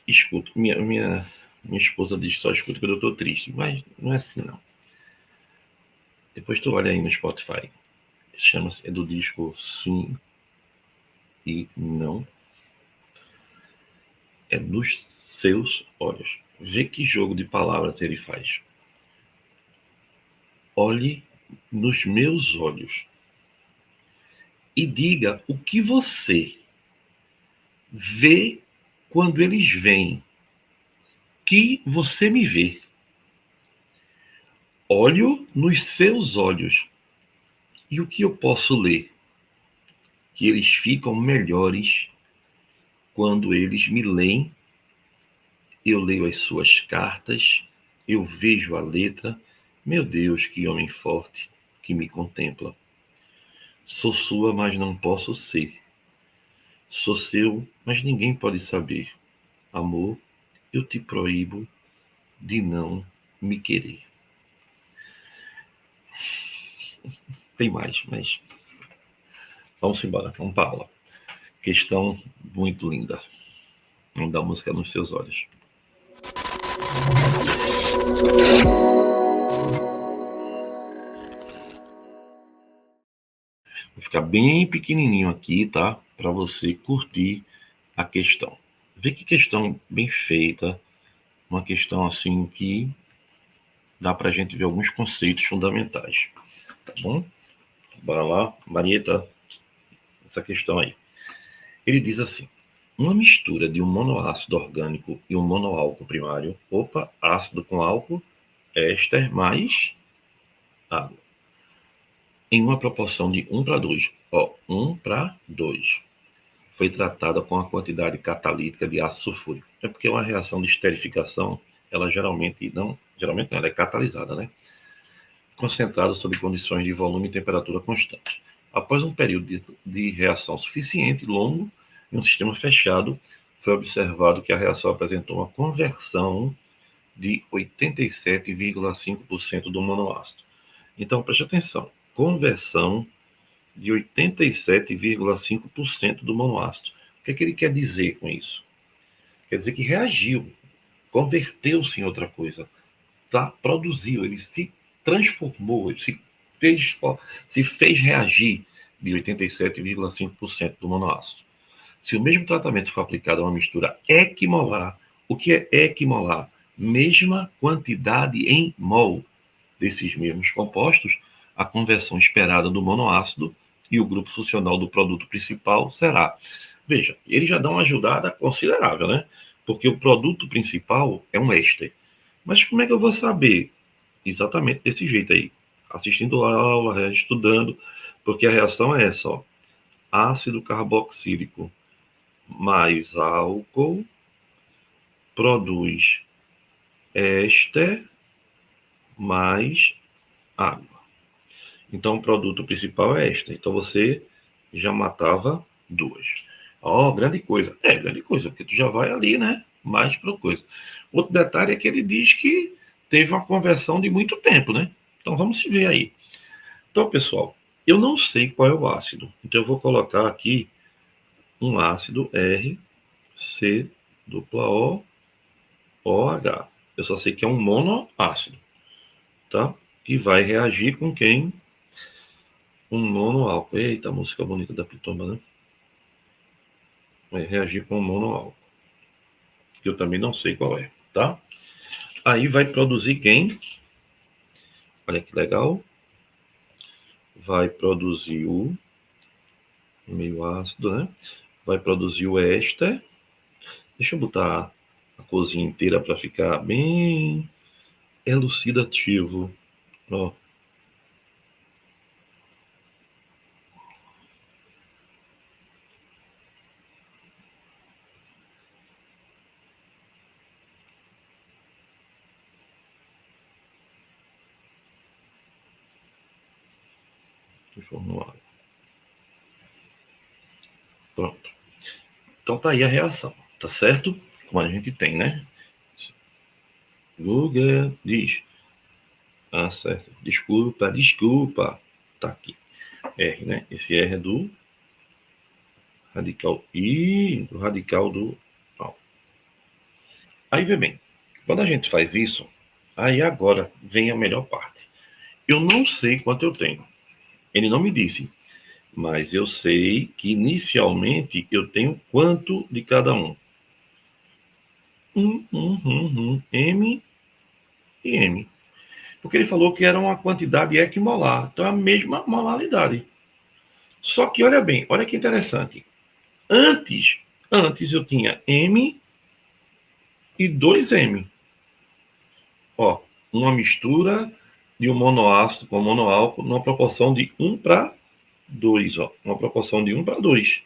escuto. Minha esposa diz que só escuta quando eu tô triste, mas não é assim não. Depois tu olha aí no Spotify. Chama-se, é do disco Sim e Não. É nos seus olhos. Vê que jogo de palavras ele faz. Olhe nos meus olhos e diga o que você vê quando eles vêm, que você me vê. Olho nos seus olhos e o que eu posso ler? Que eles ficam melhores quando eles me leem. Eu leio as suas cartas, eu vejo a letra. Meu Deus, que homem forte que me contempla. Sou sua, mas não posso ser. Sou seu, mas ninguém pode saber. Amor, eu te proíbo de não me querer. Tem mais, mas vamos embora, vamos para a aula. Questão muito linda. Vamos dar música nos seus olhos. Vou ficar bem pequenininho aqui, tá? Para você curtir a questão. Vê que questão bem feita, uma questão assim que dá para a gente ver alguns conceitos fundamentais, tá bom? Bora lá, Marieta, essa questão aí. Ele diz assim: uma mistura de um monoácido orgânico e um monoálcool primário, ácido com álcool, éster mais água, em uma proporção de 1:2, 1:2. Foi tratada com a quantidade catalítica de ácido sulfúrico. É porque uma reação de esterificação, ela geralmente não, ela é catalisada, né? Concentrada sob condições de volume e temperatura constantes. Após um período de reação suficiente longo, em um sistema fechado, foi observado que a reação apresentou uma conversão de 87,5% do monoácido. Então, preste atenção. Conversão de 87,5% do monoácido. O que é que ele quer dizer com isso? Quer dizer que reagiu, converteu-se em outra coisa, tá? Produziu, ele se transformou, ele se fez reagir de 87,5% do monoácido. Se o mesmo tratamento for aplicado a uma mistura equimolar, o que é equimolar? Mesma quantidade em mol desses mesmos compostos, a conversão esperada do monoácido e o grupo funcional do produto principal será. Veja, ele já dá uma ajudada considerável, né? Porque o produto principal é um éster. Mas como é que eu vou saber? Exatamente desse jeito aí. Assistindo a aula, estudando, porque a reação é essa, ó. Ácido carboxílico mais álcool produz éster mais água. Então, o produto principal é éster. Então, você já matava 2. Ó, grande coisa. É, grande coisa, porque tu já vai ali, né? Mais para coisa. Outro detalhe é que ele diz que teve uma conversão de muito tempo, né? Então, vamos ver aí. Então, pessoal, eu não sei qual é o ácido. Então, eu vou colocar aqui um ácido RCOOH. Eu só sei que é um monoácido, tá? E vai reagir com quem? Um monoálcool. Eita, música bonita da Pitomba, né? Vai reagir com um monoálcool, que eu também não sei qual é, tá? Aí vai produzir quem? Olha que legal. vai produzir o meio ácido, né? Vai produzir o éster. Deixa eu botar a cozinha inteira para ficar bem elucidativo. Ó. Formulário. Pronto. Então tá aí a reação, tá certo? Como a gente tem, né? Google diz. Ah, certo. Desculpa. Tá aqui. R, né? Esse R é do radical I, do radical do mal. Aí vê bem, quando a gente faz isso, aí agora vem a melhor parte. Eu não sei quanto eu tenho. Ele não me disse, mas eu sei que inicialmente eu tenho quanto de cada um. M e M. Porque ele falou que era uma quantidade equimolar, então é a mesma molaridade. Só que olha bem, olha que interessante. Antes eu tinha M e 2M. Ó, uma mistura de um monoácido com monoálcool numa proporção de 1 para 2, ó, uma proporção de 1 para 2.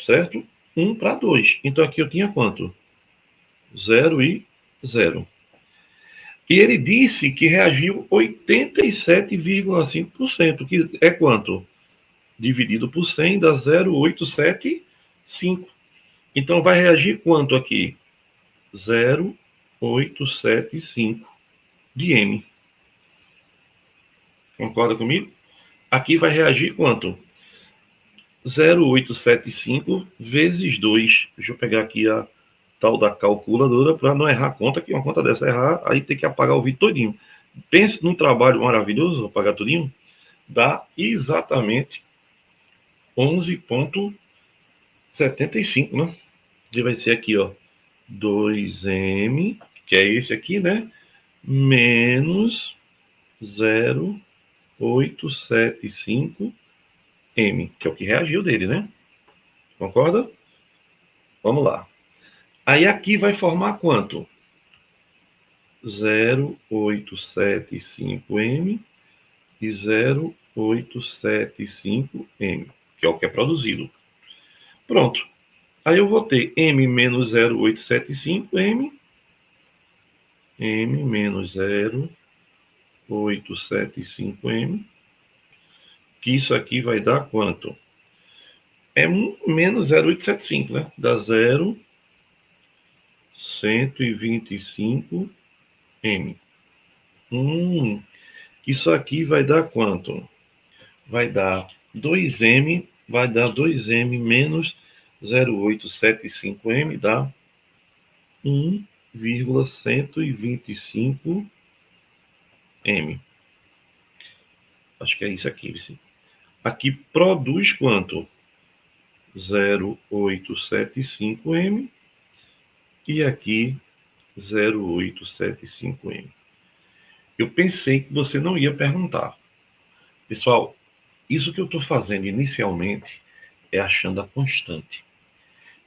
Certo? 1 para 2. Então aqui eu tinha quanto? 0 e 0. E ele disse que reagiu 87,5%, que é quanto? Dividido por 100 dá 0,875. Então vai reagir quanto aqui? 0,875 de M. Concorda comigo? Aqui vai reagir quanto? 0,875 vezes 2. Deixa eu pegar aqui a tal da calculadora para não errar a conta, que uma conta dessa errar, aí tem que apagar o vídeo todinho. Pense num trabalho maravilhoso, apagar tudinho, dá exatamente 11,75, né? Que vai ser aqui, ó, 2M, que é esse aqui, né? Menos 0,875M, que é o que reagiu dele, né? Concorda? Vamos lá. Aí aqui vai formar quanto? 0,875M e 0,875M, que é o que é produzido. Pronto. Aí eu vou ter M menos 0,875M, M menos 0,875M, que isso aqui vai dar quanto? É menos 0,875, né? Dá 0,125M. Isso aqui vai dar quanto? Vai dar 2M, vai dar 2M menos 0,875M, dá 1,125M. Acho que é isso aqui. Aqui produz quanto? 0,875M e aqui 0,875M. Eu pensei que você não ia perguntar. Pessoal, isso que eu estou fazendo inicialmente é achando a constante.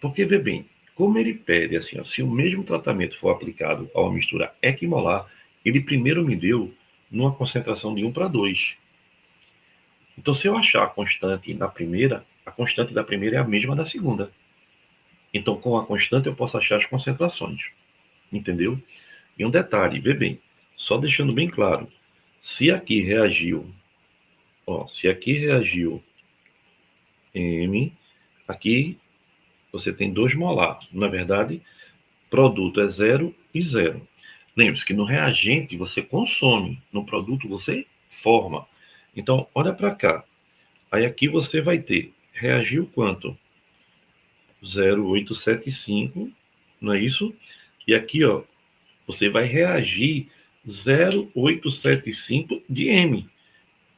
Porque, vê bem, como ele pede, assim, ó, se o mesmo tratamento for aplicado a uma mistura equimolar, ele primeiro me deu numa concentração de 1 para 2. Então, se eu achar a constante na primeira, a constante da primeira é a mesma da segunda. Então, com a constante, eu posso achar as concentrações. Entendeu? E um detalhe, vê bem, só deixando bem claro, se aqui reagiu, ó, se aqui reagiu M, aqui você tem 2 molar. Na verdade, produto é 0 e 0. Lembre-se que no reagente você consome, no produto você forma. Então, olha para cá. Aí aqui você vai ter, reagiu quanto? 0,875, não é isso? E aqui, ó, você vai reagir 0,875 de M,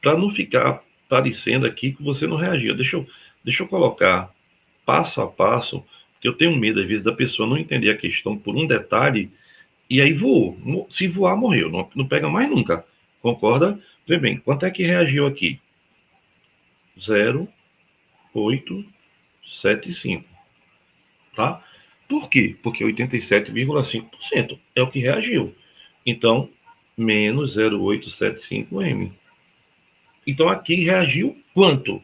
para não ficar parecendo aqui que você não reagiu. Deixa eu colocar passo a passo, porque eu tenho medo, às vezes, da pessoa não entender a questão por um detalhe, e aí voou. Se voar, morreu, não pega mais nunca. Concorda? Vê bem, quanto é que reagiu aqui? 0,875, tá? Por quê? Porque 87,5% é o que reagiu. Então, menos 0,875M. Então, aqui reagiu quanto?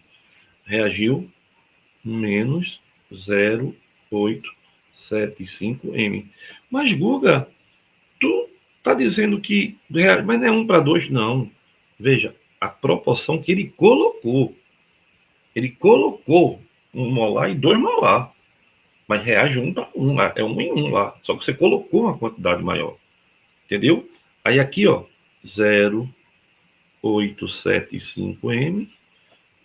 Reagiu menos 0,875M. Mas, Guga, tu tá dizendo que... Mas não é 1:2, não. Veja, a proporção que ele colocou. Ele colocou 1 molar e 2 molar. Mas reage 1:1. É 1 em 1 lá. Só que você colocou uma quantidade maior. Entendeu? Aí aqui, ó, 0,875M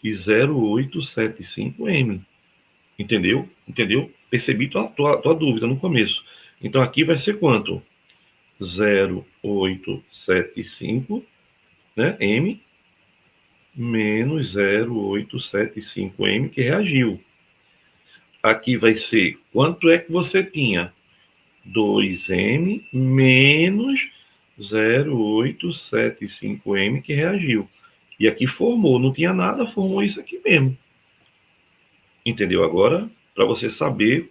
e 0,875M. Entendeu? Entendeu? Percebi tua dúvida no começo. Então aqui vai ser quanto? 0,875, né, M, menos 0,875M que reagiu. Aqui vai ser quanto é que você tinha? 2M menos 0,875M que reagiu. E aqui formou, não tinha nada, formou isso aqui mesmo. Entendeu? Agora, para você saber,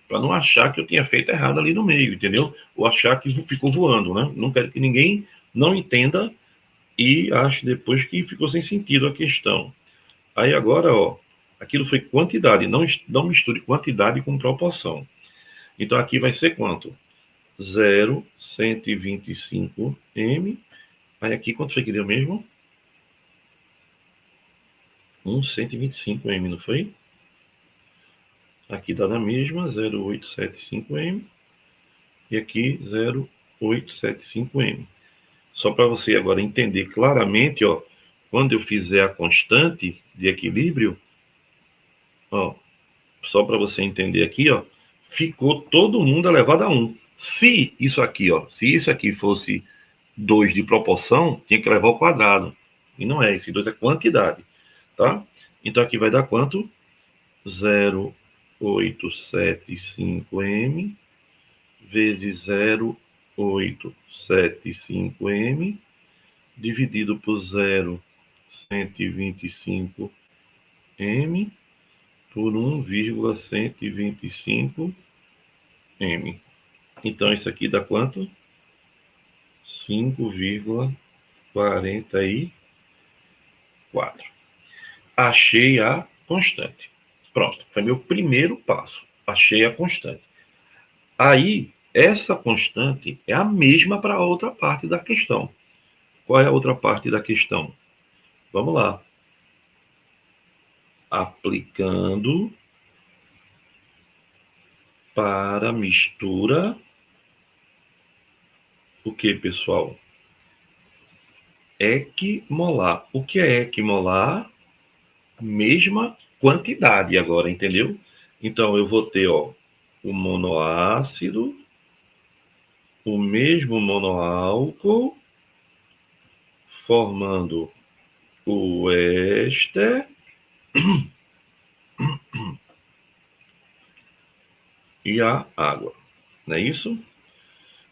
para não achar que eu tinha feito errado ali no meio, entendeu? Ou achar que ficou voando, né? Não quero que ninguém não entenda e ache depois que ficou sem sentido a questão. Aí agora, ó, aquilo foi quantidade, não misture quantidade com proporção. Então aqui vai ser quanto? 0,125M. Aí aqui quanto foi que deu mesmo? 125M, não foi? Aqui dá na mesma, 0,875M. E aqui 0,875M. Só para você agora entender claramente, ó, quando eu fizer a constante de equilíbrio, ó, só para você entender aqui, ó, ficou todo mundo elevado a 1. Se isso aqui, ó, se isso aqui fosse 2 de proporção, tinha que levar ao quadrado. E não é, esse 2 é quantidade, tá? Então aqui vai dar quanto? 0,875M vezes 0,875M dividido por 0,125M por 1,125M. Então, isso aqui dá quanto? 5,44. Achei a constante. Pronto, foi meu primeiro passo. Achei a constante. Aí, essa constante é a mesma para a outra parte da questão. Qual é a outra parte da questão? Vamos lá. Aplicando para mistura. O que, pessoal? Equimolar. O que é equimolar? Mesma quantidade agora, entendeu? Então, eu vou ter, ó, o monoácido, o mesmo monoálcool, formando o éster e a água. Não é isso?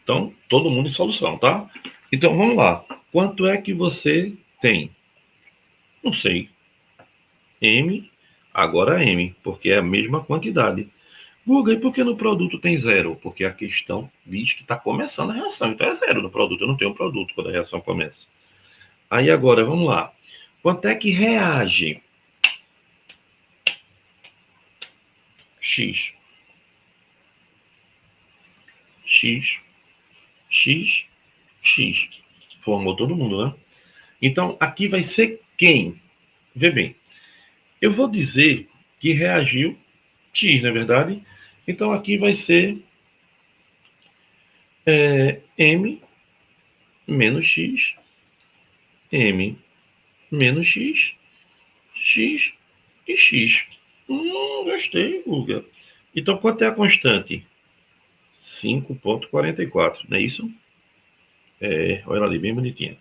Então, todo mundo em solução, tá? Então, vamos lá. Quanto é que você tem? Não sei. M, agora M, porque é a mesma quantidade. Guga, e por que no produto tem zero? Porque a questão diz que está começando a reação. Então é zero no produto. Eu não tenho um produto quando a reação começa. Aí agora, vamos lá. Quanto é que reage? X. X. X. X. Formou todo mundo, né? Então, aqui vai ser quem? Vê bem. Eu vou dizer que reagiu X, não é verdade? Então, aqui vai ser M menos X, M menos X, X e X. Gostei, Guga. Então, quanto é a constante? 5,44, não é isso? Olha ali, bem bonitinha.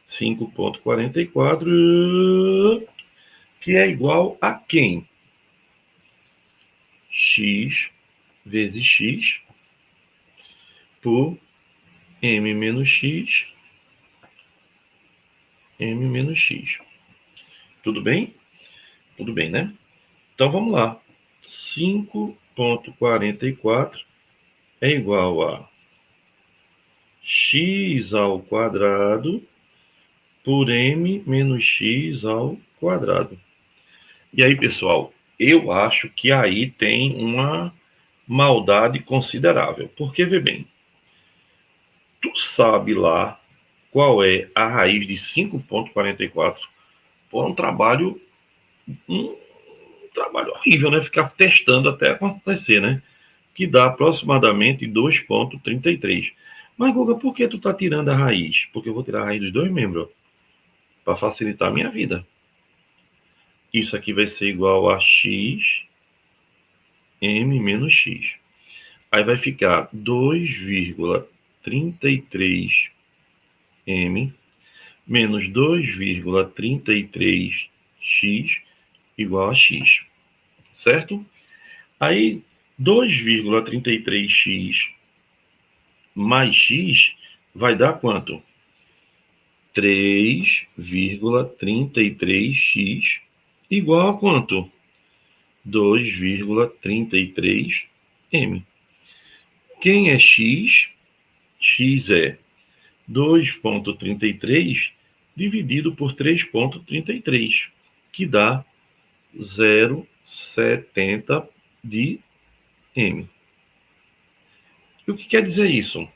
5,44, que é igual a quem? X vezes X por M menos X M menos X. Tudo bem? Tudo bem, né? Então, vamos lá. 5,44 é igual a x ao quadrado por m menos x ao quadrado. E aí, pessoal, eu acho que aí tem uma maldade considerável. Porque, vê bem, tu sabe lá qual é a raiz de 5,44? Pô, é um trabalho horrível, né? Ficar testando até acontecer, né? Que dá aproximadamente 2,33. Mas, Guga, por que tu tá tirando a raiz? Porque eu vou tirar a raiz dos dois membros, para facilitar a minha vida. Isso aqui vai ser igual a x m menos x. Aí vai ficar 2,33 m menos 2,33 x igual a x, certo? Aí 2,33 x mais x vai dar quanto? 3,33 x igual a quanto? 2,33 m. Quem é x? X é 2,33 dividido por 3,33, que dá 0,70 de m. E o que quer dizer isso?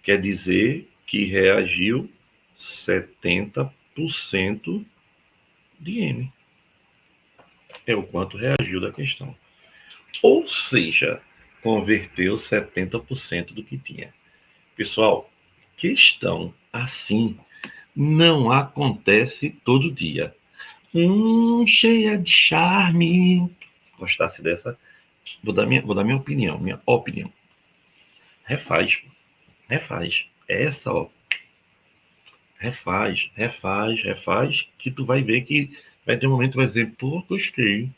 Quer dizer que reagiu 70% de m. É o quanto reagiu da questão. Ou seja, converteu 70% do que tinha. Pessoal, questão assim não acontece todo dia. Cheia de charme. Gostasse dessa? Vou dar minha opinião, Refaz, refaz. Essa, ó. Refaz, que tu vai ver que vai ter um momento que vai dizer, pô, gostei.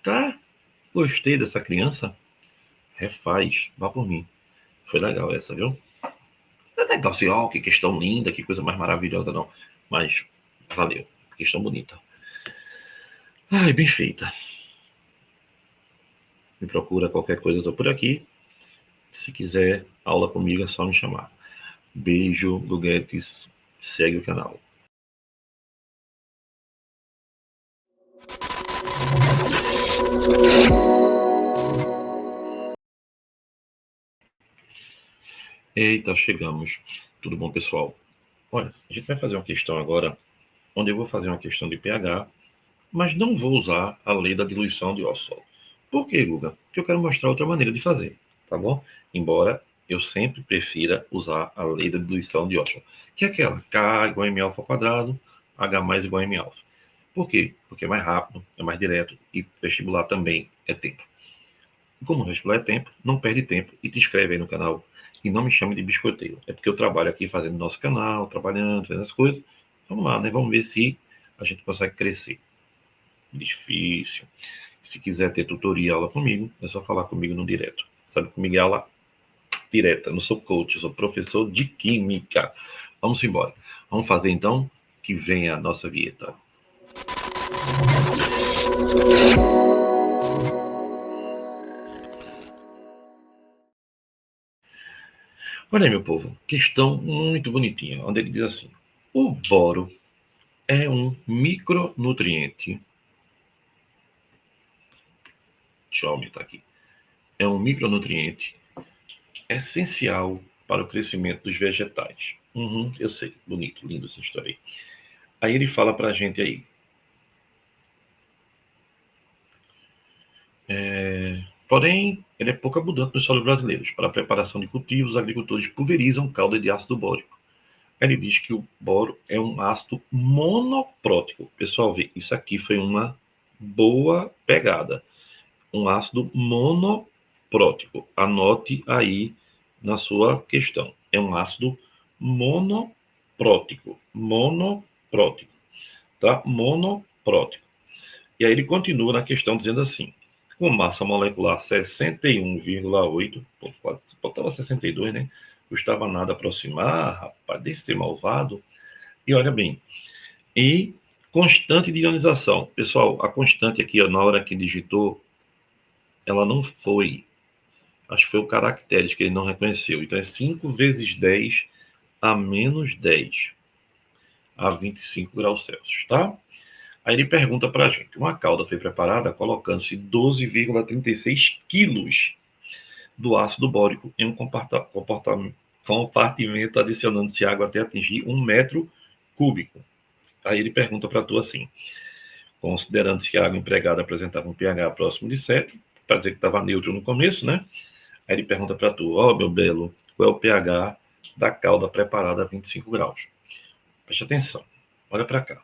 Tá? Gostei dessa criança? Refaz, vá por mim. Foi legal essa, viu? Não é legal assim, ó, que questão linda, que coisa mais maravilhosa, não. Mas valeu, questão bonita. Ai, bem feita. Me procura qualquer coisa, eu tô por aqui. Se quiser aula comigo, é só me chamar. Beijo, Guguetes. Segue o canal. Eita, chegamos. Tudo bom, pessoal? Olha, a gente vai fazer uma questão agora, onde eu vou fazer uma questão de pH, mas não vou usar a lei da diluição de ósseo. Por quê, Guga? Porque eu quero mostrar outra maneira de fazer, tá bom? Embora eu sempre prefira usar a lei da diluição de ósseo, que é aquela K igual a M alfa ao quadrado, H mais igual a M alfa. Por quê? Porque é mais rápido, é mais direto e vestibular também é tempo. E como o vestibular é tempo, não perde tempo e te inscreve aí no canal. E não me chame de biscoiteiro. É porque eu trabalho aqui fazendo nosso canal, trabalhando, fazendo as coisas. Vamos lá, né? Vamos ver se a gente consegue crescer. Difícil. Se quiser ter tutoria, aula comigo, é só falar comigo no direto. Sabe, comigo é aula direta. Eu não sou coach, eu sou professor de química. Vamos embora. Vamos fazer então que venha a nossa vinheta. Olha aí, meu povo, questão muito bonitinha, onde ele diz assim: o boro é um micronutriente. Deixa eu aumentar aqui. É um micronutriente essencial para o crescimento dos vegetais. Eu sei, bonito, lindo essa história aí. Aí ele fala pra gente aí. Porém, ele é pouco abundante nos solos brasileiros. Para a preparação de cultivos, os agricultores pulverizam calda de ácido bórico. Ele diz que o boro é um ácido monoprótico. Pessoal, vê, isso aqui foi uma boa pegada. Um ácido monoprótico. Anote aí na sua questão. É um ácido monoprótico. Monoprótico. Tá? Monoprótico. E aí ele continua na questão dizendo assim: com massa molecular 61,8, faltava 62, né? Custava nada aproximar, rapaz, desse ser malvado. E olha bem, E constante de ionização. Pessoal, a constante aqui, ó, na hora que digitou, ela não foi. Acho que foi o caractere que ele não reconheceu. Então é 5 vezes 10 a menos 10 a 25 graus Celsius, tá? Aí ele pergunta para a gente: uma calda foi preparada colocando-se 12,36 quilos do ácido bórico em um compartimento, adicionando-se água até atingir 1 metro cúbico. Aí ele pergunta para tu assim: considerando-se que a água empregada apresentava um pH próximo de 7, para dizer que estava neutro no começo, né? Aí ele pergunta para tu: ó, meu belo, qual é o pH da calda preparada a 25 graus? Preste atenção, olha para cá.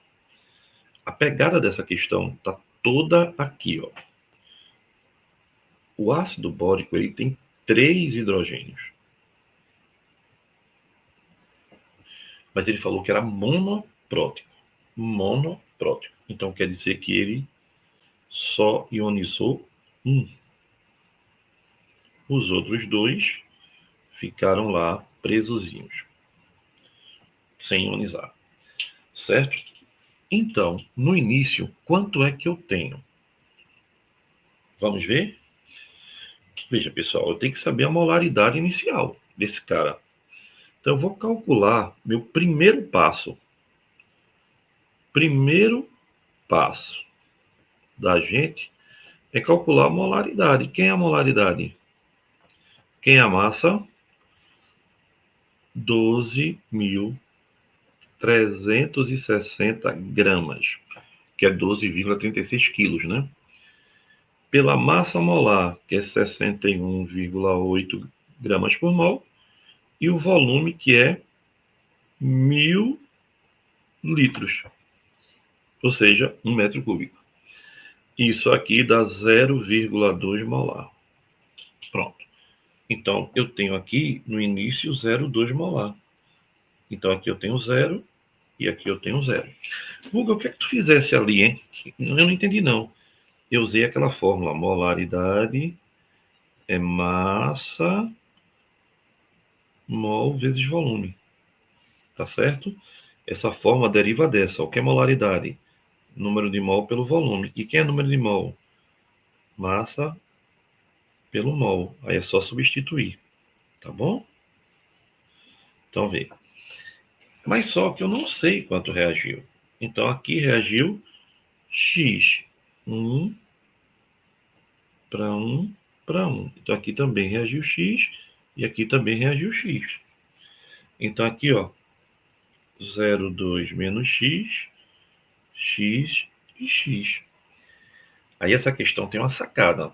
A pegada dessa questão está toda aqui, ó. O ácido bórico ele tem 3 hidrogênios. Mas ele falou que era monoprótico. Monoprótico. Então quer dizer que ele só ionizou um. Os outros 2 ficaram lá presozinhos, sem ionizar. Certo? Então, no início, quanto é que eu tenho? Vamos ver? Veja, pessoal, eu tenho que saber a molaridade inicial desse cara. Então, eu vou calcular meu primeiro passo. Primeiro passo da gente é calcular a molaridade. Quem é a molaridade? Quem é a massa? 12.360 gramas, que é 12,36 quilos, né? Pela massa molar, que é 61,8 gramas por mol, e o volume, que é 1.000 litros, ou seja, 1 metro cúbico. Isso aqui dá 0,2 molar. Pronto. Então, eu tenho aqui no início 0,2 molar. Então, aqui eu tenho 0 e aqui eu tenho 0. Google, o que é que tu fizesse ali, hein? Eu não entendi, não. Eu usei aquela fórmula, molaridade é massa mol vezes volume. Tá certo? Essa fórmula deriva dessa. O que é molaridade? Número de mol pelo volume. E quem é número de mol? Massa pelo mol. Aí é só substituir. Tá bom? Então, vê. Mas só que eu não sei quanto reagiu. Então, aqui reagiu X. 1 para 1 para 1. Então, aqui também reagiu X e aqui também reagiu X. Então, aqui, ó, 0,2 menos X, X e X. Aí essa questão tem uma sacada.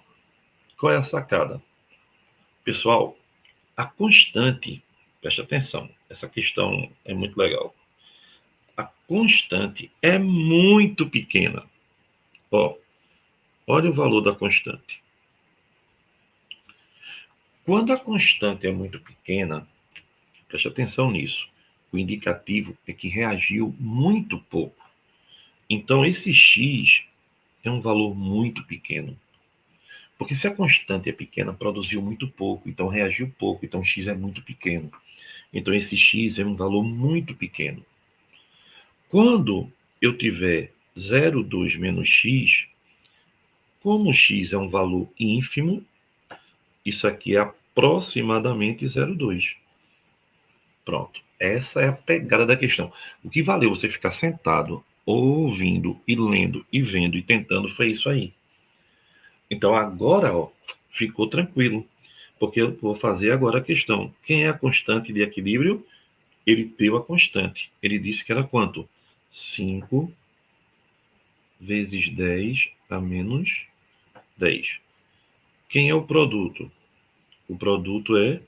Qual é a sacada? Pessoal, a constante, preste atenção, essa questão é muito legal. A constante é muito pequena. Ó, olha o valor da constante. Quando a constante é muito pequena, preste atenção nisso. O indicativo é que reagiu muito pouco. Então, esse X é um valor muito pequeno. Porque se a constante é pequena, produziu muito pouco, então reagiu pouco, então X é muito pequeno. Então, esse X é um valor muito pequeno. Quando eu tiver 0,2 menos X, como X é um valor ínfimo, isso aqui é aproximadamente 0,2. Pronto. Essa é a pegada da questão. O que valeu você ficar sentado, ouvindo e lendo e vendo e tentando foi isso aí. Então agora, ó, ficou tranquilo, porque eu vou fazer agora a questão. Quem é a constante de equilíbrio? Ele deu a constante. Ele disse que era quanto? 5 vezes 10 a menos 10. Quem é o produto? O produto é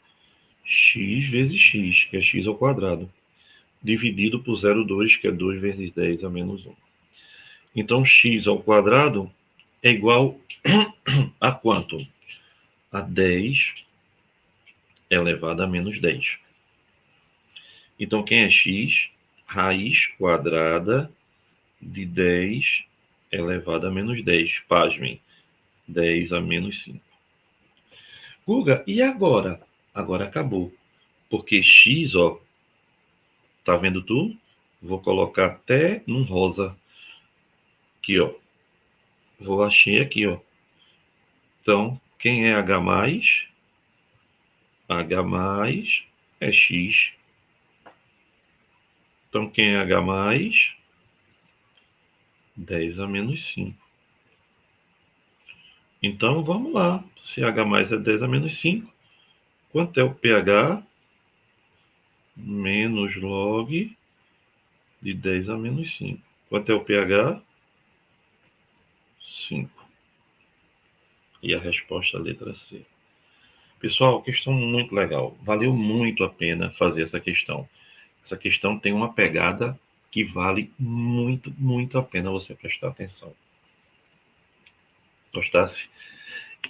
x vezes x, que é x ao quadrado, dividido por 0,2, que é 2 vezes 10 a menos 1. Então, x ao quadrado é igual a quanto? A 10 elevado a menos 10. Então, quem é x? Raiz quadrada de 10 elevado a menos 10. Pasmem, 10 a menos 5. Guga, e agora? Agora acabou. Porque x, ó, tá vendo tu? Vou colocar até num rosa. Aqui, ó. Vou achar aqui, ó. Então, quem é H+, H+ é X. Então, quem é H+, 10 a menos 5. Então, vamos lá. Se H+ é 10 a menos 5, quanto é o pH? Menos log de 10 a menos 5. Quanto é o pH? 5. E a resposta é a letra C. Pessoal, questão muito legal. Valeu muito a pena fazer essa questão. Essa questão tem uma pegada que vale muito, muito a pena você prestar atenção. Gostasse?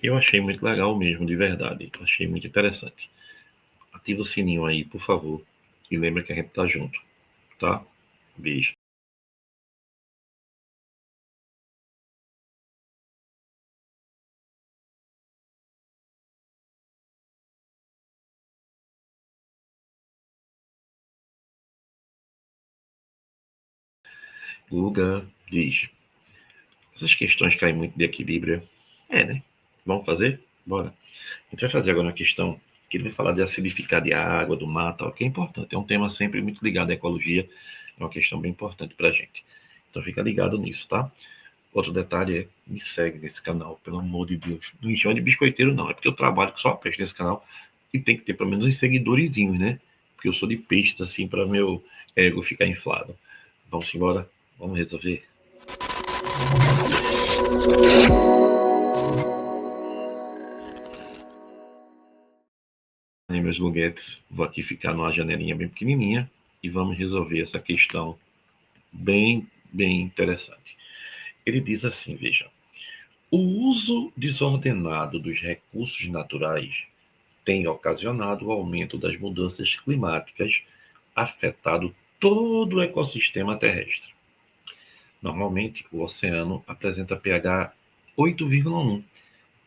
Eu achei muito legal mesmo, de verdade. Achei muito interessante. Ativa o sininho aí, por favor. E lembra que a gente tá junto, tá? Beijo. Guga diz: essas questões caem muito de equilíbrio. É, né? Vamos fazer? Bora. A gente vai fazer agora uma questão que ele vai falar de acidificar de água, do mar, tal, que é importante. É um tema sempre muito ligado à ecologia. É uma questão bem importante pra gente. Então fica ligado nisso, tá? Outro detalhe é, me segue nesse canal, pelo amor de Deus. Não me chama de biscoiteiro, não. É porque eu trabalho só peixe nesse canal e tem que ter pelo menos uns seguidorzinhos, né? Porque eu sou de peixes, assim, para meu ego ficar inflado. Vamos embora? Vamos resolver? Aí, meus buguetes, vou aqui ficar numa janelinha bem pequenininha e vamos resolver essa questão bem, bem interessante. Ele diz assim, veja: o uso desordenado dos recursos naturais tem ocasionado o aumento das mudanças climáticas, afetado todo o ecossistema terrestre. Normalmente, o oceano apresenta pH 8,1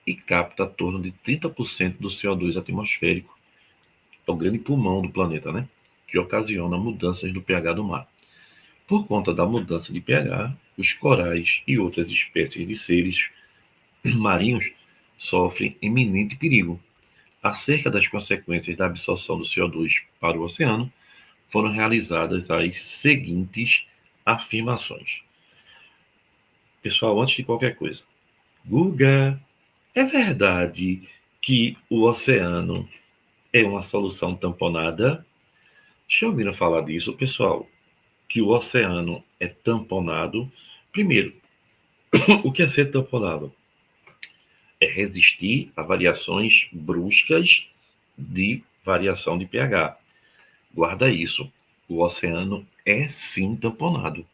e capta em torno de 30% do CO2 atmosférico, é o grande pulmão do planeta, né? Que ocasiona mudanças do pH do mar. Por conta da mudança de pH, os corais e outras espécies de seres marinhos sofrem iminente perigo. Acerca das consequências da absorção do CO2 para o oceano, foram realizadas as seguintes afirmações. Pessoal, antes de qualquer coisa, Guga, é verdade que o oceano é uma solução tamponada? Já ouviram falar disso, pessoal? Que o oceano é tamponado? Primeiro, o que é ser tamponado? É resistir a variações bruscas de variação de pH. Guarda isso. O oceano é sim tamponado.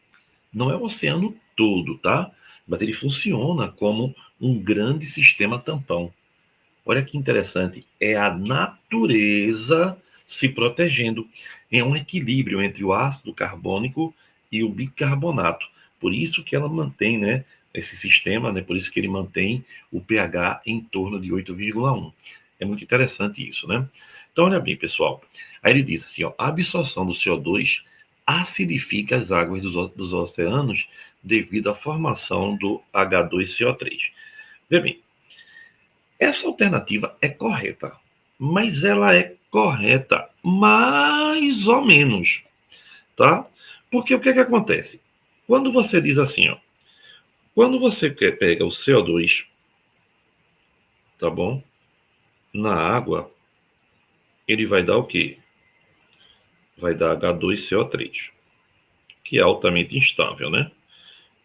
Não é o oceano todo, tá? Mas ele funciona como um grande sistema tampão. Olha que interessante. É a natureza se protegendo. É um equilíbrio entre o ácido carbônico e o bicarbonato. Por isso que ela mantém, né, esse sistema, né, por isso que ele mantém o pH em torno de 8,1. É muito interessante isso, né? Então, olha bem, pessoal. Aí ele diz assim, ó, a absorção do CO2 acidifica as águas dos oceanos devido à formação do H2CO3. Veja bem, essa alternativa é correta, mas ela é correta mais ou menos, tá? Porque o que é que acontece? Quando você diz assim, ó, quando você pega o CO2, tá bom? Na água, ele vai dar o quê? Vai dar H2CO3, que é altamente instável, né?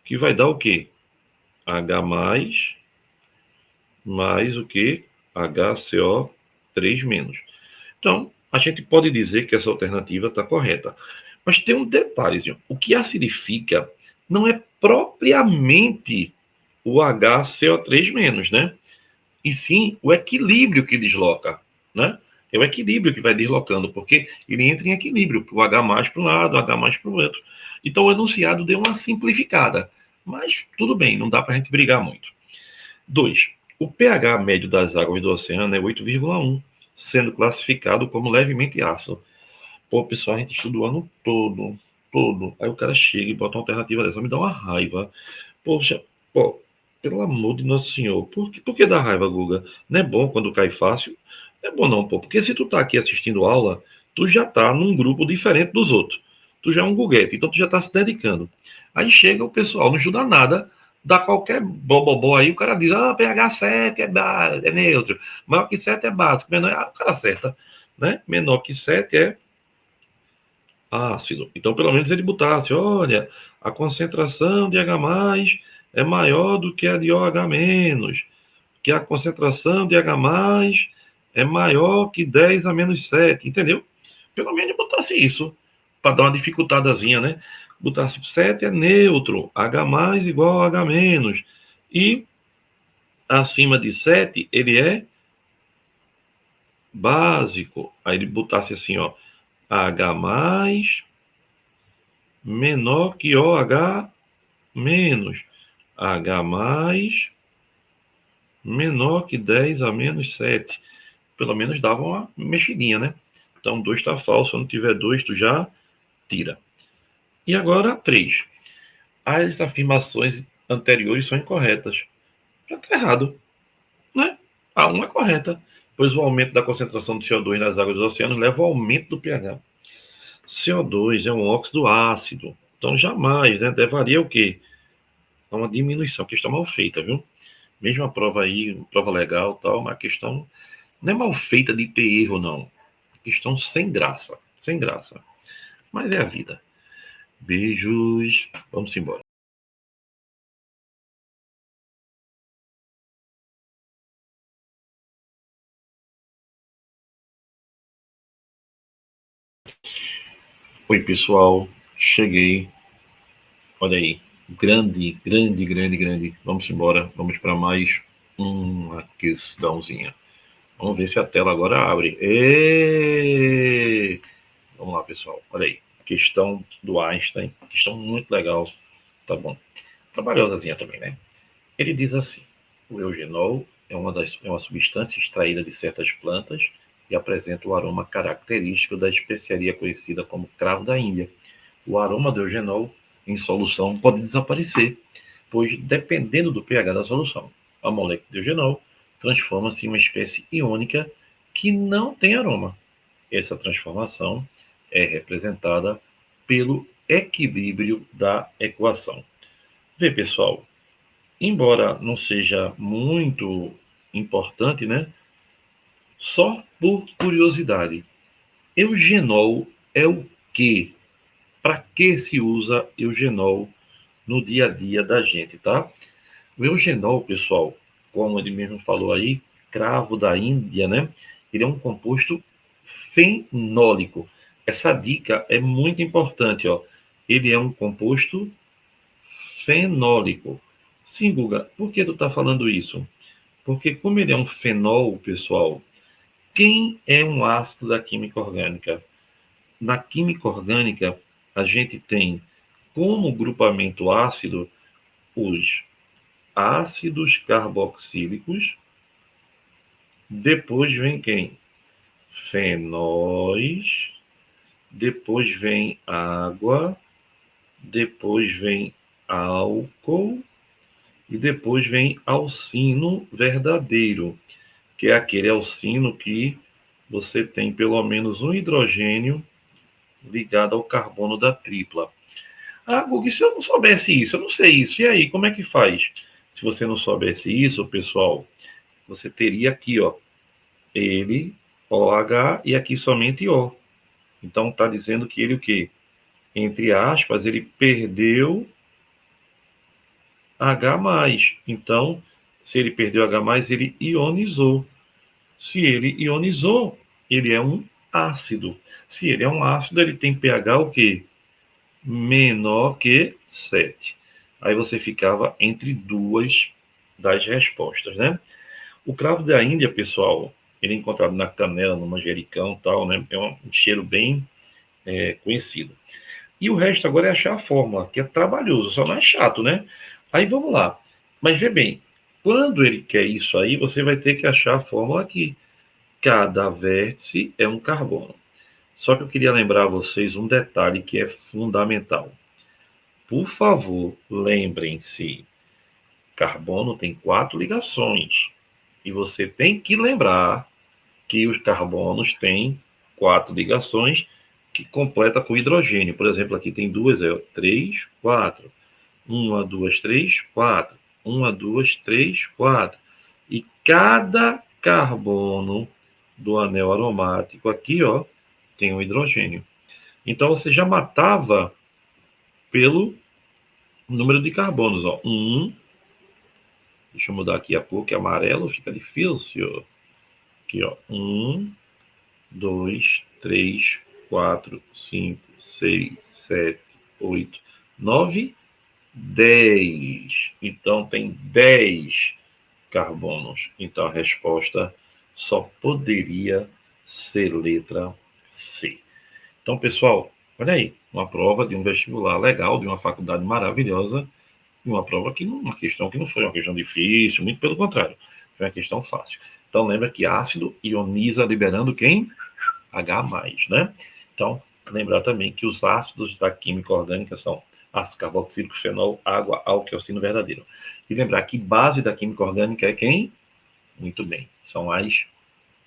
Que vai dar o quê? H mais o que? HCO3 menos. Então, a gente pode dizer que essa alternativa está correta. Mas tem um detalhe, o que acidifica não é propriamente o HCO3-, né? E sim o equilíbrio que desloca, né? É o equilíbrio que vai deslocando, porque ele entra em equilíbrio, o H+ para um lado, o H+ para o outro. Então o enunciado deu uma simplificada, mas tudo bem, não dá para a gente brigar muito. 2. O pH médio das águas do oceano é 8,1, sendo classificado como levemente ácido. Pô, pessoal, a gente estuda o ano todo todo. Aí o cara chega e bota uma alternativa dessa, me dá uma raiva. Poxa, pô, pelo amor de Nosso Senhor, por que dá raiva, Guga? Não é bom quando cai fácil? Não é bom não, pô, porque se tu tá aqui assistindo aula, tu já tá num grupo diferente dos outros. Tu já é um guguete, então tu já tá se dedicando. Aí chega o pessoal, não ajuda nada, dá qualquer bobobó aí, o cara diz, pH 7 é neutro, maior que 7 é básico, menor, o cara acerta, né? Menor que 7 é ácido. Então, pelo menos ele botasse, olha, a concentração de H+, é maior do que a de OH-, que a concentração de H+, é maior que 10 a menos 7, entendeu? Pelo menos botasse isso, para dar uma dificultadazinha, né? Botasse 7 é neutro, H+ igual a H-, e acima de 7 ele é básico. Aí ele botasse assim, ó, H+ menor que OH menos, H+ menor que 10 a menos 7. Pelo menos dava uma mexidinha, né? Então 2 está falso, se não tiver 2, tu já tira. E agora 3. As afirmações anteriores são incorretas. Já está errado, né? A 1 é correta, pois o aumento da concentração de CO2 nas águas dos oceanos leva ao aumento do pH. CO2 é um óxido ácido, então jamais, né? Levaria o quê? A uma diminuição, que está mal feita, viu? Mesmo a prova aí, prova legal, tal, mas a questão não é mal feita de ter erro, não. Questão sem graça, sem graça. Mas é a vida. Beijos, vamos embora. Oi, pessoal, cheguei. Olha aí, grande, grande, grande, grande. Vamos embora, vamos para mais uma questãozinha. Vamos ver se a tela agora abre. Vamos lá, pessoal. Olha aí, questão do Einstein, questão muito legal. Tá bom. Trabalhosazinha também, né? Ele diz assim: o eugenol é uma substância extraída de certas plantas e apresenta o aroma característico da especiaria conhecida como cravo da Índia. O aroma do eugenol em solução pode desaparecer, pois, dependendo do pH da solução, a molécula de eugenol transforma-se em uma espécie iônica que não tem aroma. Essa transformação é representada pelo equilíbrio da equação. Vê, pessoal, embora não seja muito importante, né? Só por curiosidade, eugenol é o quê? Para que se usa eugenol no dia a dia da gente, tá? O eugenol, pessoal, como ele mesmo falou aí, cravo da Índia, né? Ele é um composto fenólico. Essa dica é muito importante, ó. Ele é um composto fenólico. Sim, Guga, por que tu tá falando isso? Porque como ele é um fenol, pessoal, quem é um ácido da química orgânica? Na química orgânica, a gente tem como grupamento ácido os ácidos carboxílicos, depois vem quem? Fenóis, depois vem água, depois vem álcool e depois vem alcino verdadeiro, que é aquele alcino que você tem pelo menos um hidrogênio ligado ao carbono da tripla. Ah, Gugu, se eu não soubesse isso, eu não sei isso, e aí, como é que faz? Se você não soubesse isso, pessoal, você teria aqui, ó, ele, OH, e aqui somente O. Então, está dizendo que ele o quê? Entre aspas, ele perdeu H+. Então, se ele perdeu H+, ele ionizou. Se ele ionizou, ele é um ácido. Se ele é um ácido, ele tem pH o quê? Menor que 7. Aí você ficava entre duas das respostas, né? O cravo da Índia, pessoal, ele é encontrado na canela, no manjericão, tal, né? É um cheiro bem conhecido. E o resto agora é achar a fórmula, que é trabalhoso, só não é chato, né? Aí vamos lá. Mas vê bem, quando ele quer isso aí, você vai ter que achar a fórmula aqui. Cada vértice é um carbono. Só que eu queria lembrar a vocês um detalhe que é fundamental. Por favor, lembrem-se, carbono tem 4 ligações. E você tem que lembrar que os carbonos têm 4 ligações que completa com hidrogênio. Por exemplo, aqui tem 2, 3, 4. 1, 2, 3, 4. 1, 2, 3, 4. E cada carbono do anel aromático aqui, ó, tem um hidrogênio. Então você já matava pelo número de carbonos, ó. 1, deixa eu mudar aqui a cor, que é amarelo fica difícil. Aqui, ó. 1, 2, 3, 4, 5, 6, 7, 8, 9, 10. Então tem 10 carbonos. Então a resposta só poderia ser letra C. Então, pessoal, olha aí, uma prova de um vestibular legal, de uma faculdade maravilhosa, e uma prova que uma questão que não foi uma questão difícil, muito pelo contrário, foi uma questão fácil. Então, lembra que ácido ioniza liberando quem? H+, né? Então, lembrar também que os ácidos da química orgânica são ácido carboxílico, fenol, água, álcool e oxigênio verdadeiro. E lembrar que base da química orgânica é quem? Muito bem, são as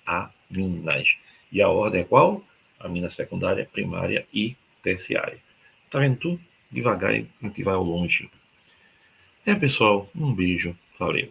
aminas. E a ordem é qual? Amina secundária, primária e terciária. Tá vendo tudo? Devagar a gente vai ao longe. Pessoal, um beijo. Valeu.